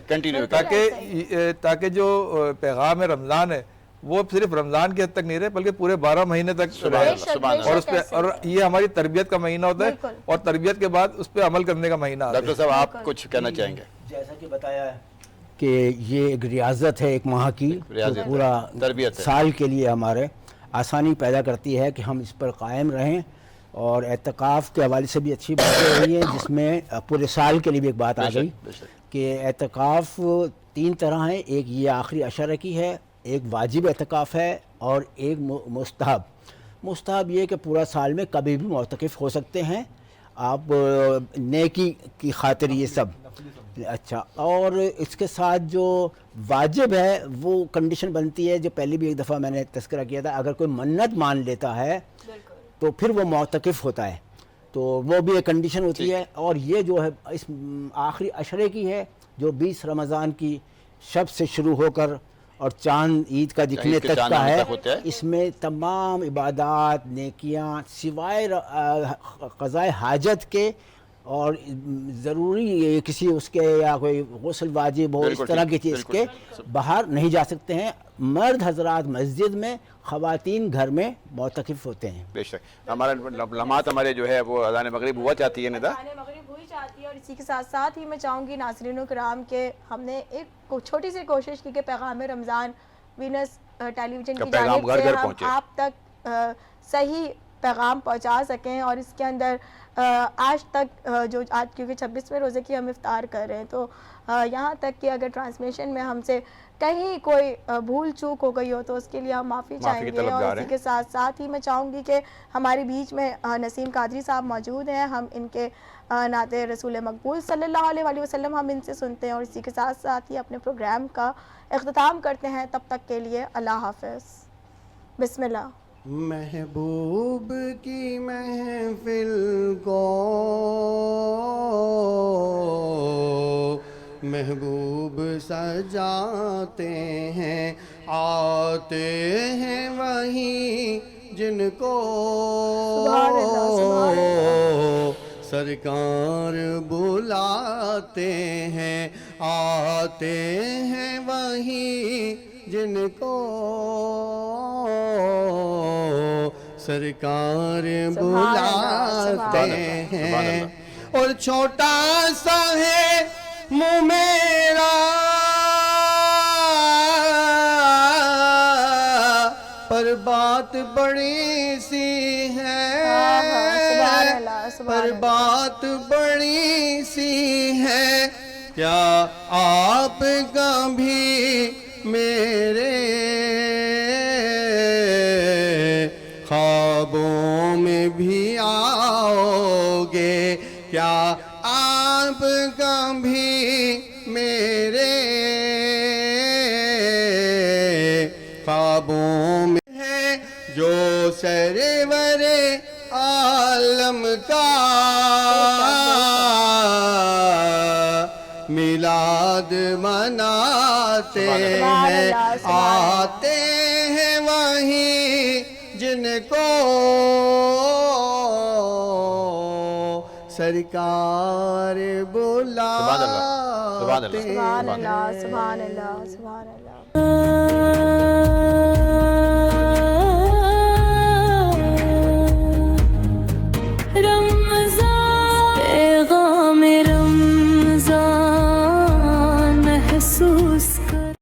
تاکہ جو پیغام رمضان ہے وہ صرف رمضان کی حد تک نہیں رہے بلکہ پورے 12 مہینے تک رہے. اور اس پہ, اور یہ ہماری تربیت کا مہینہ ہوتا ہے, اور تربیت کے بعد اس پہ عمل کرنے کا مہینہ آتا ہے. ڈاکٹر صاحب آپ کچھ کہنا چاہیں گے؟ جیسا کہ بتایا ہے کہ یہ ایک ریاضت ہے ایک ماہ کی, جو پورا سال کے لیے ہمارے آسانی پیدا کرتی ہے کہ ہم اس پر قائم رہیں. اور اعتکاف کے حوالے سے بھی اچھی بات رہی ہے جس میں پورے سال کے لیے بھی ایک بات آ گئی کہ اعتکاف 3 طرح ہیں. ایک یہ آخری عشرہ کی ہے, ایک واجب اعتکاف ہے, اور ایک مستحب. مستحب یہ کہ پورا سال میں کبھی بھی معتکف ہو سکتے ہیں آپ, نیکی کی خاطر یہ سب. اچھا, اور اس کے ساتھ جو واجب ہے وہ کنڈیشن بنتی ہے جو پہلے بھی ایک دفعہ میں نے تذکرہ کیا تھا, اگر کوئی منت مان لیتا ہے تو پھر وہ معتکف ہوتا ہے, تو وہ بھی ایک کنڈیشن ہوتی ہے. اور یہ جو ہے اس آخری عشرے کی ہے جو 20 رمضان کی شب سے شروع ہو کر اور چاند عید کا دکھنے تک کا ہے. اس میں تمام عبادات نیکیاں سوائے قضاء حاجت کے اور ضروری کسی اس کے یا کوئی غسل واجب ہو اس طرح کی چیز کے باہر نہیں جا سکتے ہیں. مرد حضرات مسجد میں, خواتین گھر میں معتکف ہوتے ہیں. بے شک ہمارے لمحات ہمارے جو ہے وہ اذان مغرب ہوا چاہتی ہے ندا, اذان مغرب ہوئی چاہتی ہے. اور اسی کے ساتھ ساتھ ہی میں چاہوں گی ناظرین کرام کہ ہم نے ایک چھوٹی سی کوشش کی کہ پیغام رمضان وینس ٹیلی ویژن کی جانب سے ہم آپ تک صحیح پیغام پہنچا سکیں. اور اس کے اندر آج تک جو آج کیونکہ 26ویں روزے کی ہم افطار کر رہے ہیں, تو یہاں تک کہ اگر ٹرانسمیشن میں ہم سے کہیں کوئی بھول چوک ہو گئی ہو تو اس کے لیے ہم معافی چاہیں گے. اور اسی کے ساتھ ساتھ ہی میں چاہوں گی کہ ہمارے بیچ میں نسیم قادری صاحب موجود ہیں, ہم ان کے نعت رسول مقبول صلی اللہ علیہ وسلم ہم ان سے سنتے ہیں, اور اسی کے ساتھ ساتھ ہی اپنے پروگرام کا اختتام کرتے ہیں. تب تک کے لیے اللہ حافظ. بسم اللہ. محبوب کی محفل کو محبوب سجاتے ہیں, آتے ہیں وہی جن کو سرکار بلاتے ہیں, آتے ہیں وہی جن کو سرکار بلاتے ہیں. اور چھوٹا سا ہے منہ میرا پر بات بڑی سی ہے, پر بات بڑی سی ہے. کیا آپ کبھی میرے خوابوں میں بھی آؤ گے؟ کیا آپ کبھی میرے خوابوں میں ہیں جو سرور عالم کا میلاد مناتے ہیں, آتے ہیں وہی جن کو سرکار بلاتے ہیں. سبحان اللہ, سبحان اللہ, سبحان اللہ.